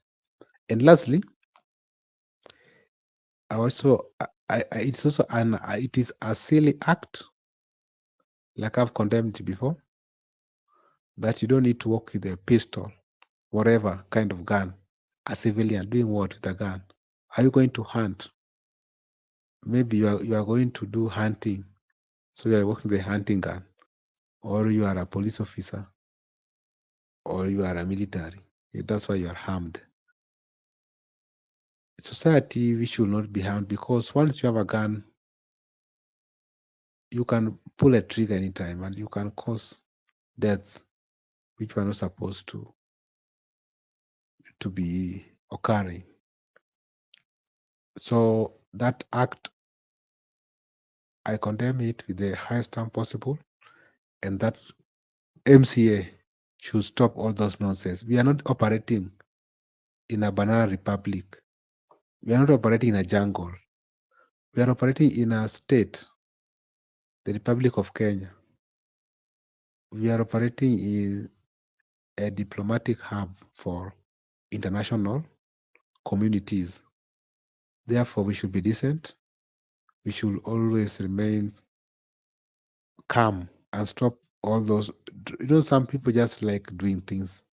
And lastly, it's also it is a silly act, like I've condemned it before, that you don't need to walk with a pistol, whatever kind of gun, a civilian doing what with a gun? Are you going to hunt? Maybe you are going to do hunting, so you are working the hunting gun, or you are a police officer, or you are a military. That's why you are harmed. Society, we should not be harmed, because once you have a gun, you can pull a trigger anytime and you can cause deaths which were not supposed to be occurring. So that act, I condemn it with the highest term possible, and that MCA should stop all those nonsense. We are not operating in a banana republic. We are not operating in a jungle. We are operating in a state, the Republic of Kenya. We are operating in a diplomatic hub for international communities. Therefore, we should be decent. We should always remain calm and stop all those. Some people just like doing things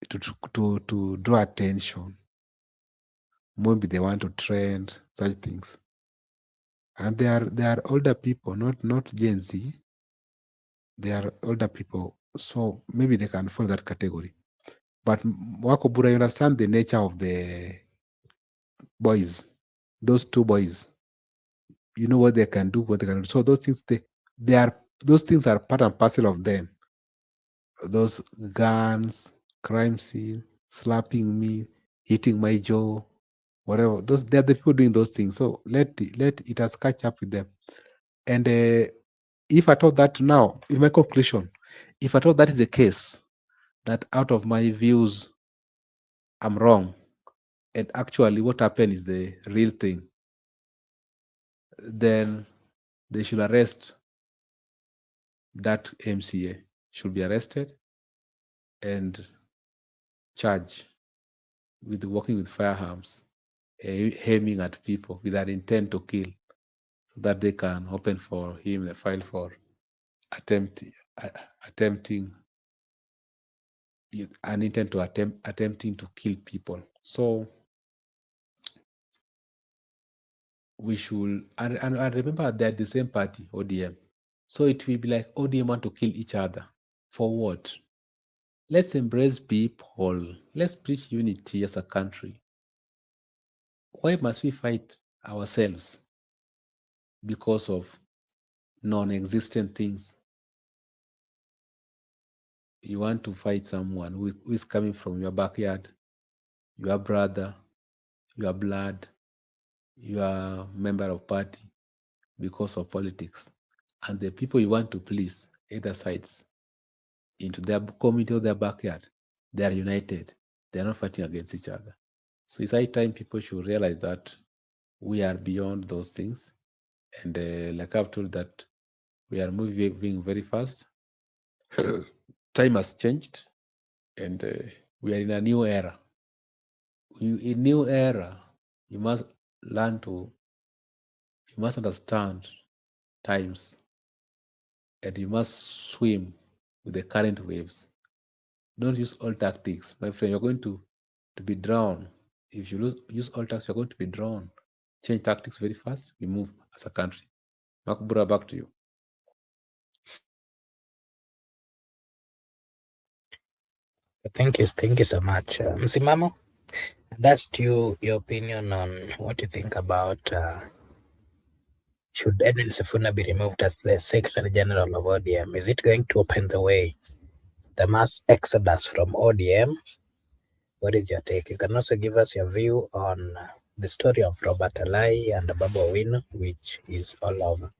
to draw attention. Maybe they want to trend such things, and they are older people, not Gen Z. They are older people, so maybe they can fall that category. But Wakobura, you understand the nature of the boys, those two boys. You know what they can do, what they can do. So those things, those things are part and parcel of them. Those guns, crime scene, slapping me, hitting my jaw, whatever. They're the people doing those things. So let it has catch up with them. And if I thought that now, in my conclusion, if I thought that is the case, that out of my views, I'm wrong, and actually what happened is the real thing, then they should arrest that MCA, should be arrested, and charge with working with firearms, aiming at people with an intent to kill, so that they can open for him a file for attempting an intent to attempting to kill people. So we should, and remember that the same party, ODM. So it will be like ODM want to kill each other. For what? Let's embrace people. Let's preach unity as a country. Why must we fight ourselves because of non-existent things? You want to fight someone who is coming from your backyard, your brother, your blood, your member of party, because of politics. And the people you want to please, either sides, into their community or their backyard, they are united. They are not fighting against each other. So it's high time people should realize that we are beyond those things. And like I've told that we are moving very fast. Time has changed, and we are in a new era. In a new era, you must understand times, and you must swim with the current waves. Don't use old tactics, my friend. You're going to be drowned. If you use old tactics, you're going to be drowned. Change tactics very fast. We move as a country. Makbura, back to you. Thank you so much. Msimamo, that's your opinion on what you think about should Edwin Sifuna be removed as the Secretary General of ODM? Is it going to open the way, the mass exodus from ODM? What is your take? You can also give us your view on the story of Robert Alai and Babu Owino, which is all over.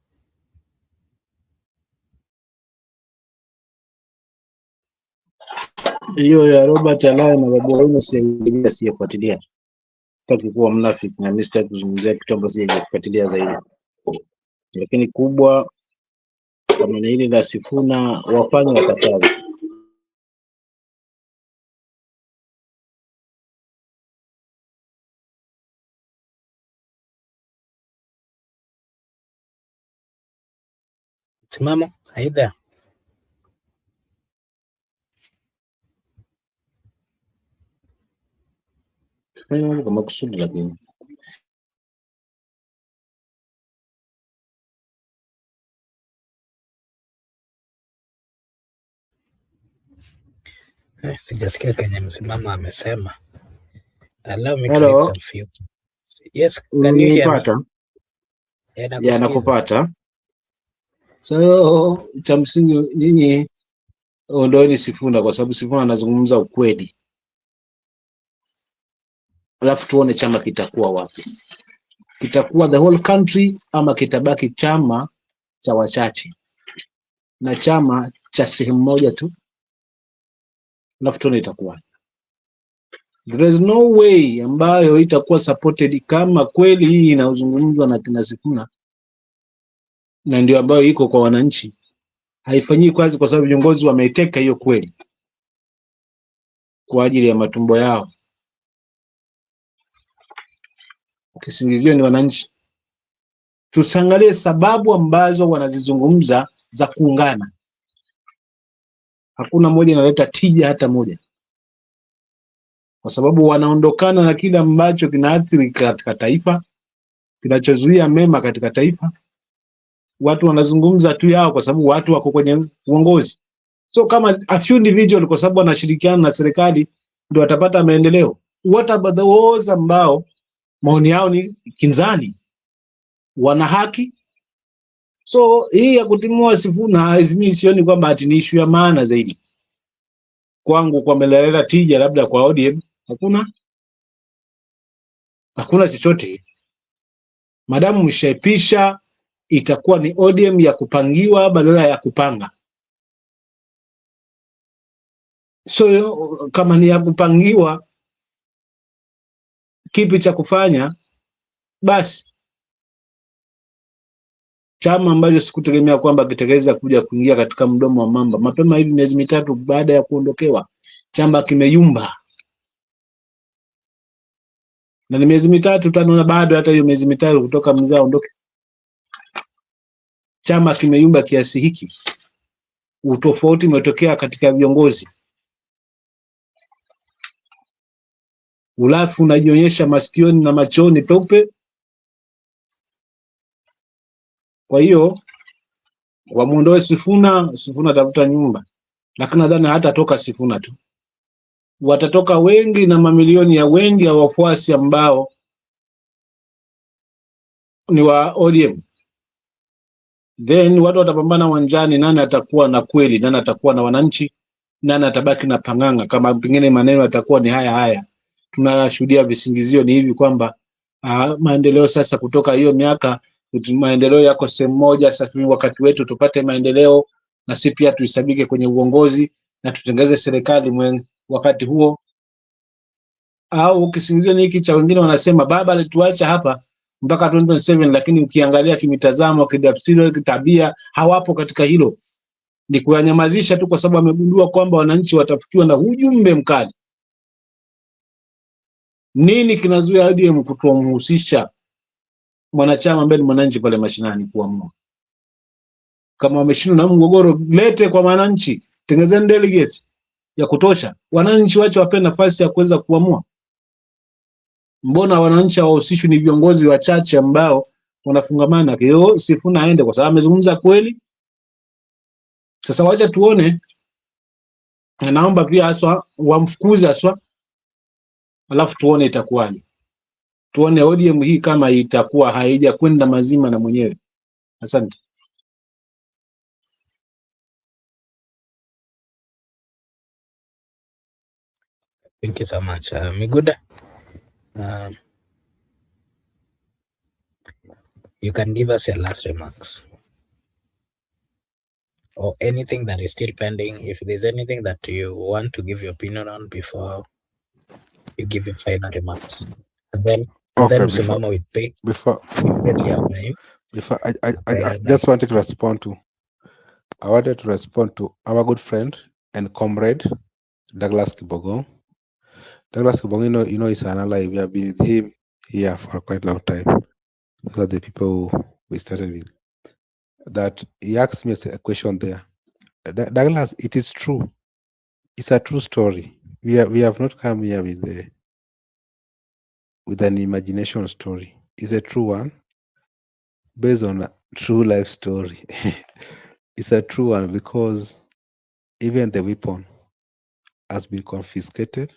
Hiyo ya Robert Alai na Babu Owino sijafuatilia. Sitaki kuwa mnafiki na mimi sitaki kuzungumzia kitu ambacho sijafuatilia zaidi. Lakini kubwa kama ni hili la Sifuna wafanye wakatazo. Msimamo, are you there? Fanya mambo kwa makusudi lakini. Sijasikia kenye Msimamo amesema. Allow me to Hello. read some few. Yes, can you hear me? Ya nakupata. So cha msingi nyinyi ondoeni Sifuna kwa sababu Sifuna anazungumza ukweli. Alafu tuone chama kitakuwa wapi. Kitakuwa the whole country ama kitabaki chama cha wachache na chama cha sehemu moja tu, alafu tuone itakuwa. There is no way ambayo itakuwa supported kama kweli hii inaozungumzwa na kina Sifuna na ndio ambayo iko kwa wananchi, haifanyii kazi kwa sababu viongozi wameiteka hiyo kweli kwa ajili ya matumbo yao. Kisingizio ni wananchi. Tusangalie sababu ambazo wanazizungumza za kuungana. Hakuna moja inaleta tija hata moja, kwa sababu wanaondokana na kile ambacho kinaathiri katika taifa, kinachozuia mema katika taifa. Watu wanazungumza tu yao kwa sababu watu wako kwenye uongozi. So kama a few individual kwa sababu wanashirikiana na serikali ndio watapata maendeleo. What about those ambao maoni yao ni kinzani, wana haki? So hii ya kutimua Sifuna Azimio sioni kwamba ati ni issue ya maana zaidi kwangu, kwa meleleta tija labda kwa ODM. Hakuna chochote. Madamu mshaipisha, itakuwa ni ODM ya kupangiwa badala ya kupanga. So kama ni ya kupangiwa, kipi cha kufanya? Basi chama ambacho sikutegemea kwamba kitaweza kuja kuingia katika mdomo wa mamba mapema hivi, miezi mitatu baada ya kuondokewa, chama kimeyumba. na ni miezi mitatu tu, naona bado hata hiyo miezi mitatu kutoka mzee aondoke, chama kimeyumba kiasi hiki. Utofauti umetokea katika viongozi, ulafi unajionyesha masikioni na machoni peupe. Kwa hiyo wamuondoe Sifuna, Sifuna atafuta nyumba, lakini nadhani hatatoka Sifuna tu, watatoka wengi na mamilioni ya wengi ya wafuasi ambao ni wa ODM. Then watu watapambana uwanjani, nani atakuwa na kweli, nani atakuwa na wananchi, nani atabaki na pang'anga. Kama pengine maneno yatakuwa ni haya haya, tunashuhudia visingizio ni hivi kwamba maendeleo sasa, kutoka hiyo miaka maendeleo yako sehemu moja, sasa wakati wetu tupate maendeleo na sisi pia tuisabike kwenye uongozi na tutengeze serikali wakati huo. Au kisingizio ni hiki cha wengine wanasema baba alituacha hapa mpaka 2027, lakini ukiangalia kimitazamo, kidafsiri, kitabia hawapo katika hilo. Ni kuyanyamazisha tu, kwa sababu amegundua kwamba wananchi watafikiwa na ujumbe mkali. Nini kinazuia ODM kutomhusisha mwanachama ambaye ni mwananchi pale mashinani kuamua? Kama wameshindwa na mgogoro, lete kwa wananchi, tengenezeni delegates ya kutosha, wananchi wache wape nafasi ya kuweza kuamua. Mbona wananchi hawahusishwi? Ni viongozi wachache ambao wanafungamana. Hiyo Sifuna aende kwa sababu amezungumza kweli. Sasa wacha tuone, naomba pia haswa wamfukuze haswa, alafu tuone itakuwaje. Tuone ODM hii kama itakuwa haijakwenda mazima na mwenyewe. Asante. Thank you so much. Miguda, you can give us your last remarks or anything that is still pending. If there's anything that you want to give your opinion on before you give your final remarks, and then Msimamo will speak immediately after you. Before I just wanted to respond to. I wanted to respond to our good friend and comrade Douglas Kibogong. Douglas Kibogong, you know, is an ally. We have been with him here for quite a long time. Those are the people we started with. That he asked me a question there. Douglas, it is true. It's a true story. We have not come here with an imagination story. It's a true one, based on a true life story. It's a true one because even the weapon has been confiscated,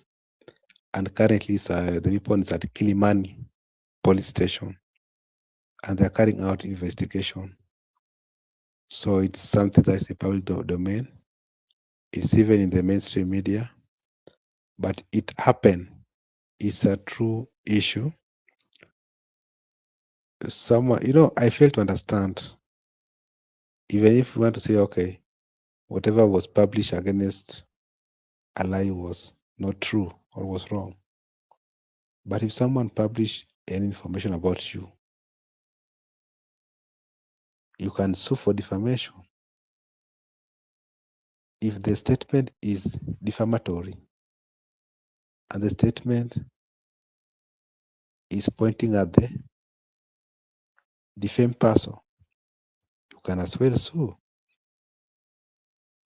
and currently the weapon is at Kilimani police station, and they're carrying out investigation. So it's something that is a public domain. It's even in the mainstream media, but it happened. It's a true issue. Someone, I fail to understand. Even if we want to say, okay, whatever was published against Ali was not true or was wrong. But if someone publish any information about you, you can sue for defamation. If the statement is defamatory and the statement is pointing at the defamed person, you can as well sue.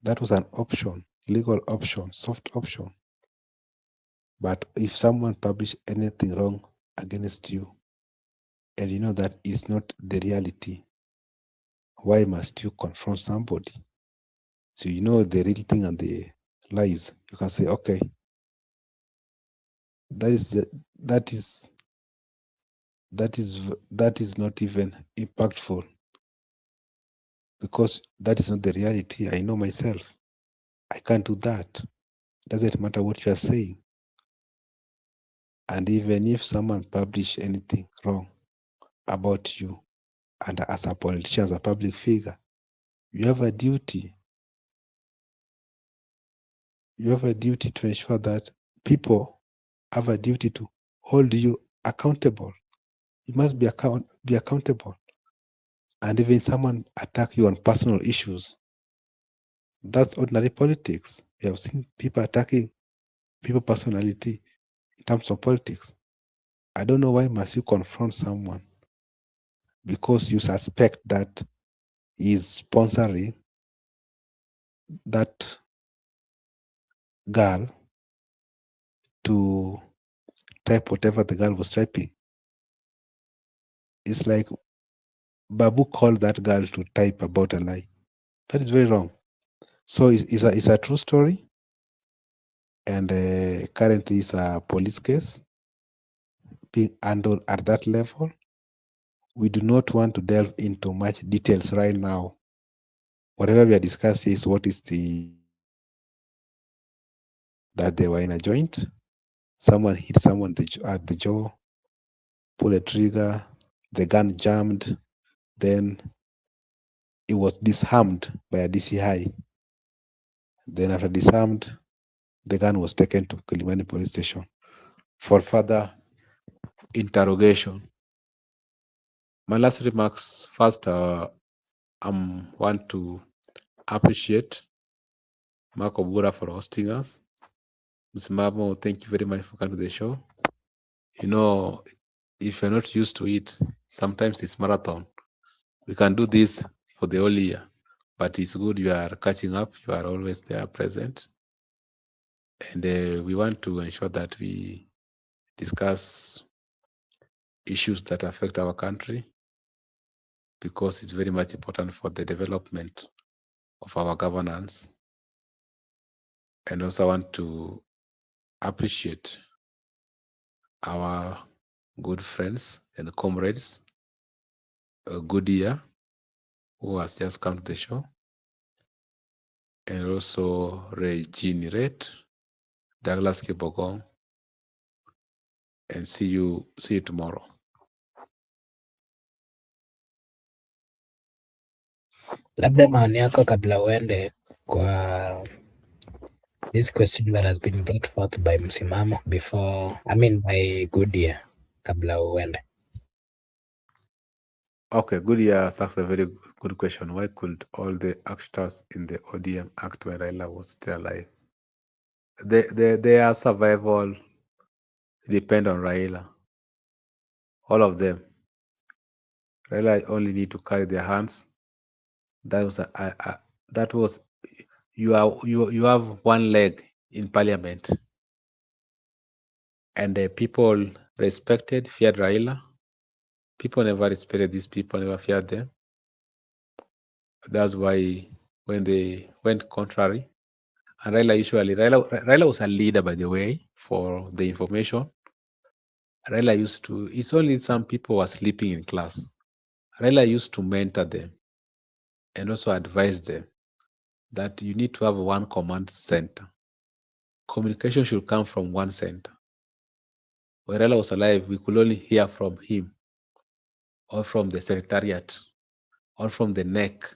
That was an option, legal option, soft option. But if someone publish anything wrong against you, and you know that is not the reality, why must you confront somebody? So you know the real thing and the lies. You can say, okay, that is not even impactful, because that is not the reality. I know myself. I can't do that. Doesn't matter what you are saying. And even if someone publish anything wrong about you, and as a politician, as a public figure, you have a duty. You have a duty to ensure that people have a duty to hold you accountable. You must be accountable. And even someone attack you on personal issues, that's ordinary politics. We have seen people attacking people personality in terms of politics. I don't know why must you confront someone because you suspect that he's sponsoring that girl to type whatever the girl was typing. It's like Babu called that girl to type about a lie. That is very wrong. So it's a true story, and currently it's a police case being handled at that level. We do not want to delve into much details right now. Whatever we are discussing is what is that they were in a joint. Someone hit someone at the jaw, pull a trigger, the gun jammed, then it was disarmed by a DCI. Then after disarmed, the gun was taken to Kilimani police station for further interrogation. My last remarks first, I want to appreciate Mark Obura for hosting us. Msimamo, thank you very much for coming to the show. You know, if you're not used to it, sometimes it's marathon. We can do this for the whole year, but it's good you are catching up. You are always there present. And we want to ensure that we discuss issues that affect our country because it's very much important for the development of our governance. And also I want to appreciate our good friends and comrades, Goodyear, who has just come to the show, and also Regine Red, Douglas Kibogong, and see you tomorrow. Labda maoni yako kabla uende kwa this question that has been brought forth by Msimamo by Goodyear kabla uende. Okay, Goodyear asked a very good question. Why couldn't all the actors in the ODM act when Raila was still alive? Their survival depend on Raila. All of them. Raila only need to carry their hands. That was you have one leg in parliament, and the people respected, feared Raila. People never respected these people, never feared them. That's why when they went contrary, and Raila was a leader, by the way, for the information. Raila used to, it's only some people were sleeping in class. Raila used to mentor them and also advise them that you need to have one command center. Communication should come from one center. When Raila was alive, we could only hear from him or from the secretariat or from the neck.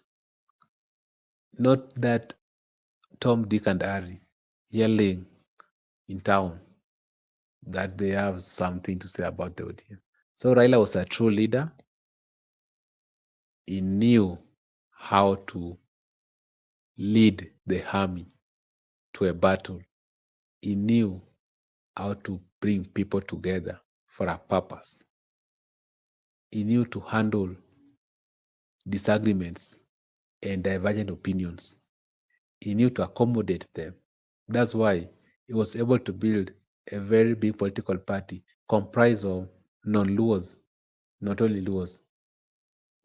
Not that Tom, Dick, and Harry yelling in town that they have something to say about the audience. So Raila was a true leader. He knew how to lead the army to a battle. He knew how to bring people together for a purpose. He knew to handle disagreements and divergent opinions. He knew to accommodate them. That's why he was able to build a very big political party comprised of non-Luos, not only Luos,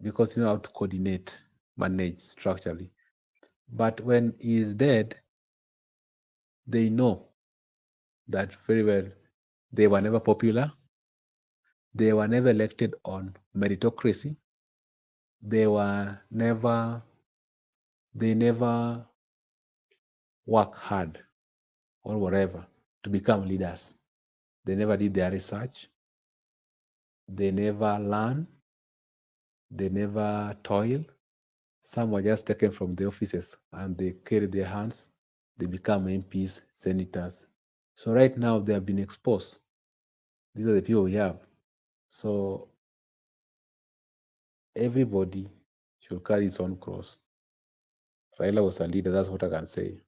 because he knew how to coordinate, manage structurally. But when he is dead, they know that very well they were never popular. They were never elected on meritocracy. They never work hard or whatever to become leaders. They never did their research. They never learn. They never toil. Some were just taken from the offices and they carry their hands. They become MPs, senators. So right now they have been exposed. These are the people we have. So everybody should carry his own cross. Raila was a leader, that's what I can say.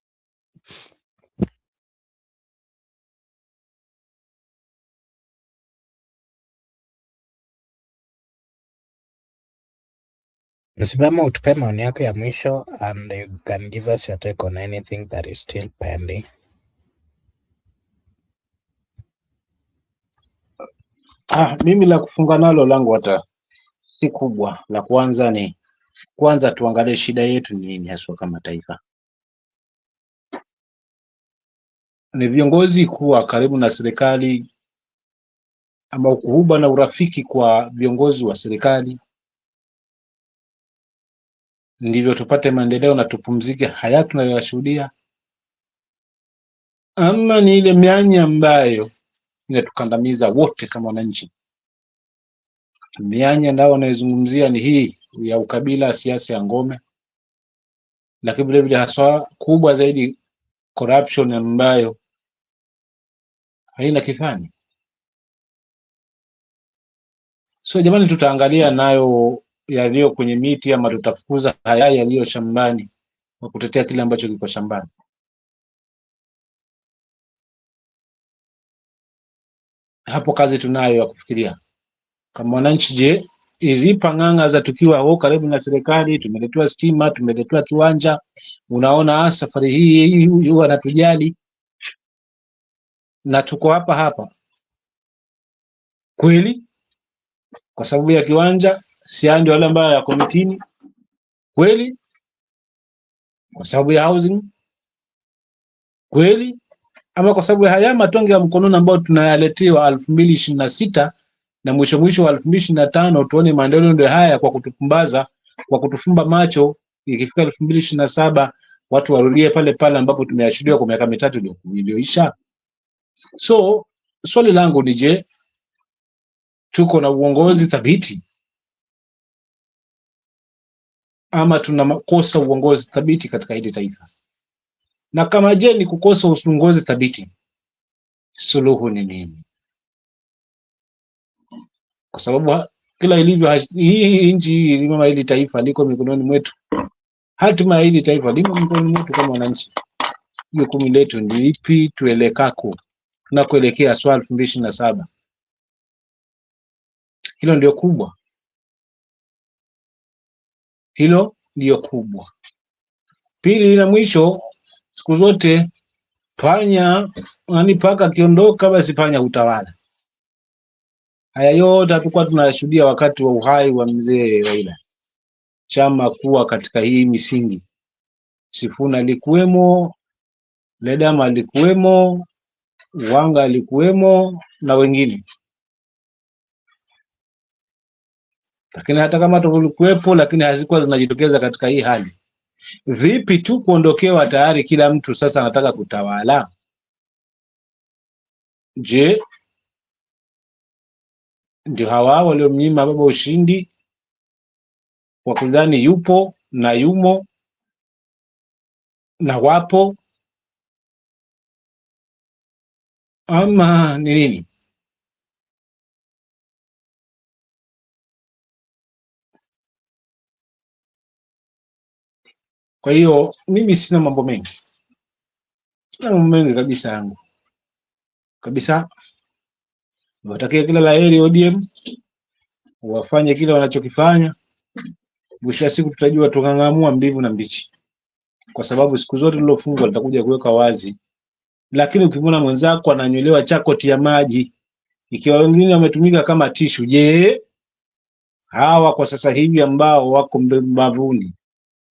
Msimamo, utupe maoni yako ya mwisho and you can give us your take on anything that is still pending. Mimi la kufunga nalo langu hata si kubwa. La kwanza tuangalie shida yetu ni nini haswa kama taifa. Ni viongozi kuwa karibu na serikali ama kuhuba na urafiki kwa viongozi wa serikali ndivyo tupate maendeleo na tupumzike haya tunayoyashuhudia, ama ni ile mianya ambayo inatukandamiza wote kama wananchi? Mianya ndio wanayozungumzia ni hii ya ukabila, siasa ya ngome, lakini vile vile haswa kubwa zaidi corruption ambayo haina kifani. So jamani, tutaangalia nayo yaliyo kwenye miti ama tutafukuza haya yaliyo shambani kwa kutetea kile ambacho kiko shambani? Hapo kazi tunayo ya kufikiria kama wananchi. Je, hizi pang'ang'a za tukiwa karibu na serikali, tumeletewa stima, tumeletewa kiwanja, unaona safari hii wanatujali na tuko hapa hapa kweli kwa sababu ya kiwanja? Si ndio wale ambao yako mitini kweli kwa sababu ya housing kweli, ama kwa sababu haya matonge ya mkononi ambayo tunayaletewa 2026 na mwisho wa 2025 tuone maendeleo ndio haya, kwa kutupumbaza, kwa kutufumba macho. Ikifika 2027 watu warudie pale pale ambapo tumeashiria kwa miaka mitatu iliyoisha. So swali langu ni je, tuko na uongozi thabiti ama tunakosa uongozi thabiti katika hili taifa? Na kama je ni kukosa uongozi thabiti, suluhu ni nini? Kwa sababu kila ilivyo hii nchi kama hili taifa liko mikononi mwetu, hatima ya hili taifa liko mikononi mwetu kama wananchi. Jukumu letu ni lipi? Tuelekako tunakoelekea swala 2027, hilo ndio kubwa, hilo ndio kubwa. Pili na mwisho, siku zote panya paka akiondoka basi panya utawala. Haya yote hatukuwa tunashuhudia wakati wa uhai wa mzee Raila, chama kuwa katika hii misingi. Sifuna alikuwemo, Ledama alikuwemo, Wanga alikuwemo na wengine. Lakini hata kama tulikuwepo, lakini hazikuwa zinajitokeza katika hii hali. Vipi tu kuondokewa tayari kila mtu sasa anataka kutawala? Je, ndio hawa waliomnyima baba ushindi kwa kudhani yupo na yumo na wapo, ama ni nini? Kwa hiyo mimi sina mambo mengi, kabisa yangu kabisa. Watakia kila laheri ODM, wafanye kile wanachokifanya. Mwisho wa siku tutajua, tukang'amua mbivu na mbichi, kwa sababu siku zote lilofungwa litakuja kuweka wazi. Lakini ukimwona mwenzako ananyolewa chakoti ya maji, ikiwa wengine wametumika kama tishu, je, hawa kwa sasa hivi ambao wako mbavuni,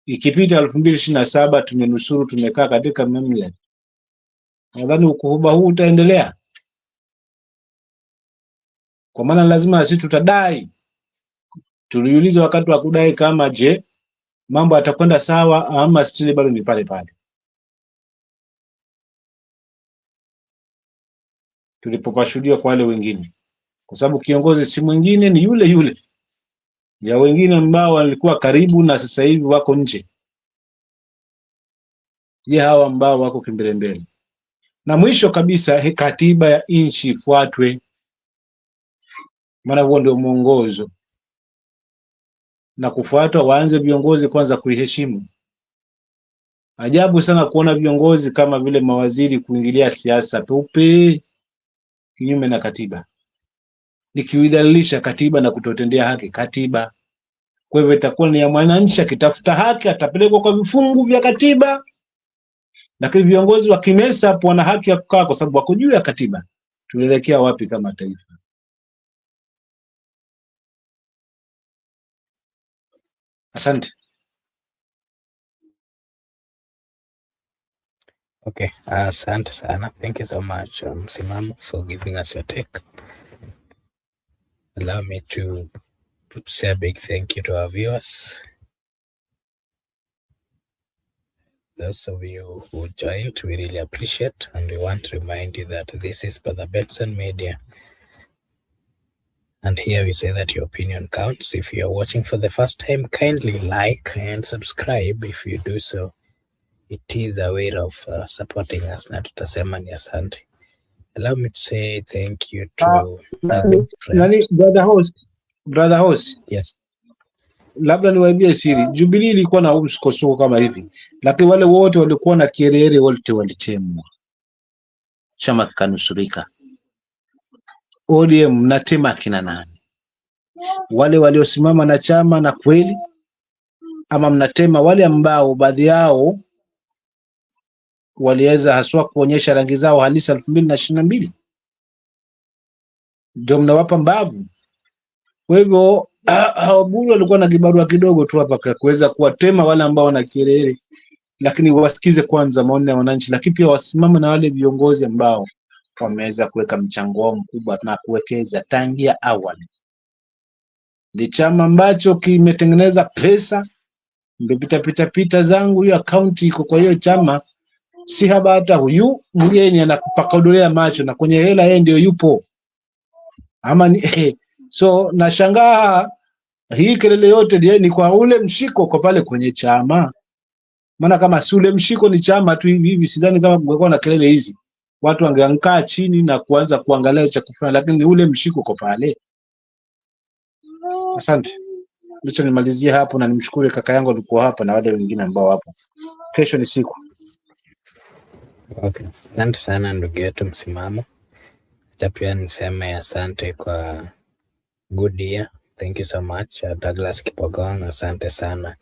ikipita 2027 tumenusuru, tumekaa katika mamlaka, nadhani ukuhuba huu utaendelea? Kwa maana lazima sisi tutadai. Tuliuliza wakati wa kudai kama je, mambo yatakwenda sawa ama stili bado ni pale pale. Tulipopashuhudia kwa wale wengine, kwa sababu kiongozi si mwingine, ni yule yule ya wengine ambao walikuwa karibu na sasa hivi wako nje. Je, hawa ambao wako kimbelembele? Na mwisho kabisa, katiba ya nchi ifuatwe, maana huo ndio mwongozo, na kufuatwa. Waanze viongozi kwanza kuiheshimu. Ajabu sana kuona viongozi kama vile mawaziri kuingilia siasa tupe kinyume na katiba, nikiidhalilisha katiba na kutotendea haki katiba. Kwa hivyo itakuwa ni ya mwananchi, akitafuta haki atapelekwa kwa vifungu vya katiba, lakini viongozi wa kimesa hapo wana haki ya kukaa kwa sababu wako juu ya katiba. Tunaelekea wapi kama taifa? Asante. Okay, asante sana. Thank you so much, Msimamo, for giving us your take. Allow me to say a big thank you to our viewers. Those of you who joined, we really appreciate, and we want to remind you that this is Brother Benson Media. And here we say that your opinion counts. If you are watching for the first time, kindly like and subscribe. If you do so, it is a way of supporting us. Na tutasema ni asante. Allow me to say thank you to a good friend. Brother host. Yes. Labda niwaambie siri, Jubilee ilikuwa na msukosuko kama hivi, lakini wale wote walikuwa na kierere wote walichemwa, chama kikanusurika. ODM mnatema kina nani? Wale waliosimama na chama na kweli, ama mnatema wale ambao baadhi yao waliweza haswa kuonyesha rangi zao halisi 2022? Ndio mnawapa mbavu. Kwa hivyo Uhuru walikuwa na kibarua kidogo tu hapa kuweza kuwatema wale ambao wana kierere, lakini wasikize kwanza maoni ya wananchi, lakini pia wasimame na wale viongozi ambao wameweza kuweka mchango wao mkubwa na kuwekeza tangia awali. Ni chama ambacho kimetengeneza pesa, pita zangu, hiyo akaunti iko kwa hiyo chama, si haba hata huyu mgeni anakupakodolea macho na kwenye hela yeye ndio yupo. Ama ni, so nashangaa hii kelele yote ni kwa ule mshiko kwa pale kwenye chama. Maana kama si ule mshiko ni chama tu hivi, sidhani kama kungekuwa na kelele hizi, watu wangeankaa chini na kuanza kuangalia cha kufanya, lakini ni ule mshiko kwa pale. Asante, ndicho nimalizie hapo, na nimshukuru kaka yangu alikuwa hapa na wale wengine ambao wapo. Kesho ni siku. Okay, asante sana ndugu yetu Msimamo. Acha pia niseme asante kwa good year. Thank you so much. Douglas Kipogong, asante sana.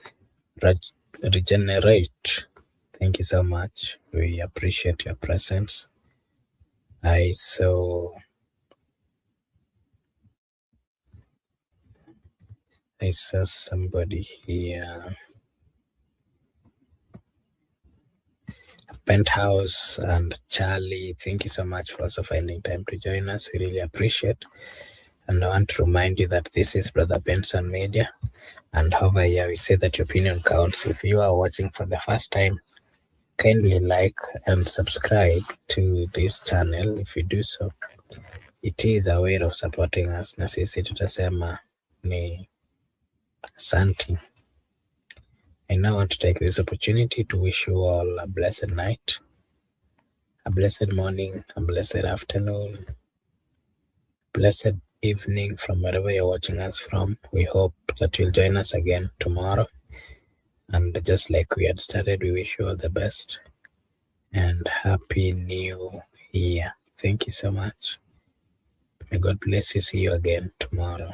Regenerate, thank you so much. We appreciate your presence. I saw somebody here. Penthouse and Charlie, thank you so much for also finding time to join us. We really appreciate. And I want to remind you that this is Brother Benson Media. And over here, we say that your opinion counts. If you are watching for the first time, kindly like and subscribe to this channel. If you do so, it is a way of supporting us. Na sisi tutasema ni asante. I now want to take this opportunity to wish you all a blessed night, a blessed morning, a blessed afternoon, blessed evening from wherever you're watching us from. We hope that you'll join us again tomorrow. And just like we had started, we wish you all the best and Happy New Year. Thank you so much. May God bless you. See you again tomorrow.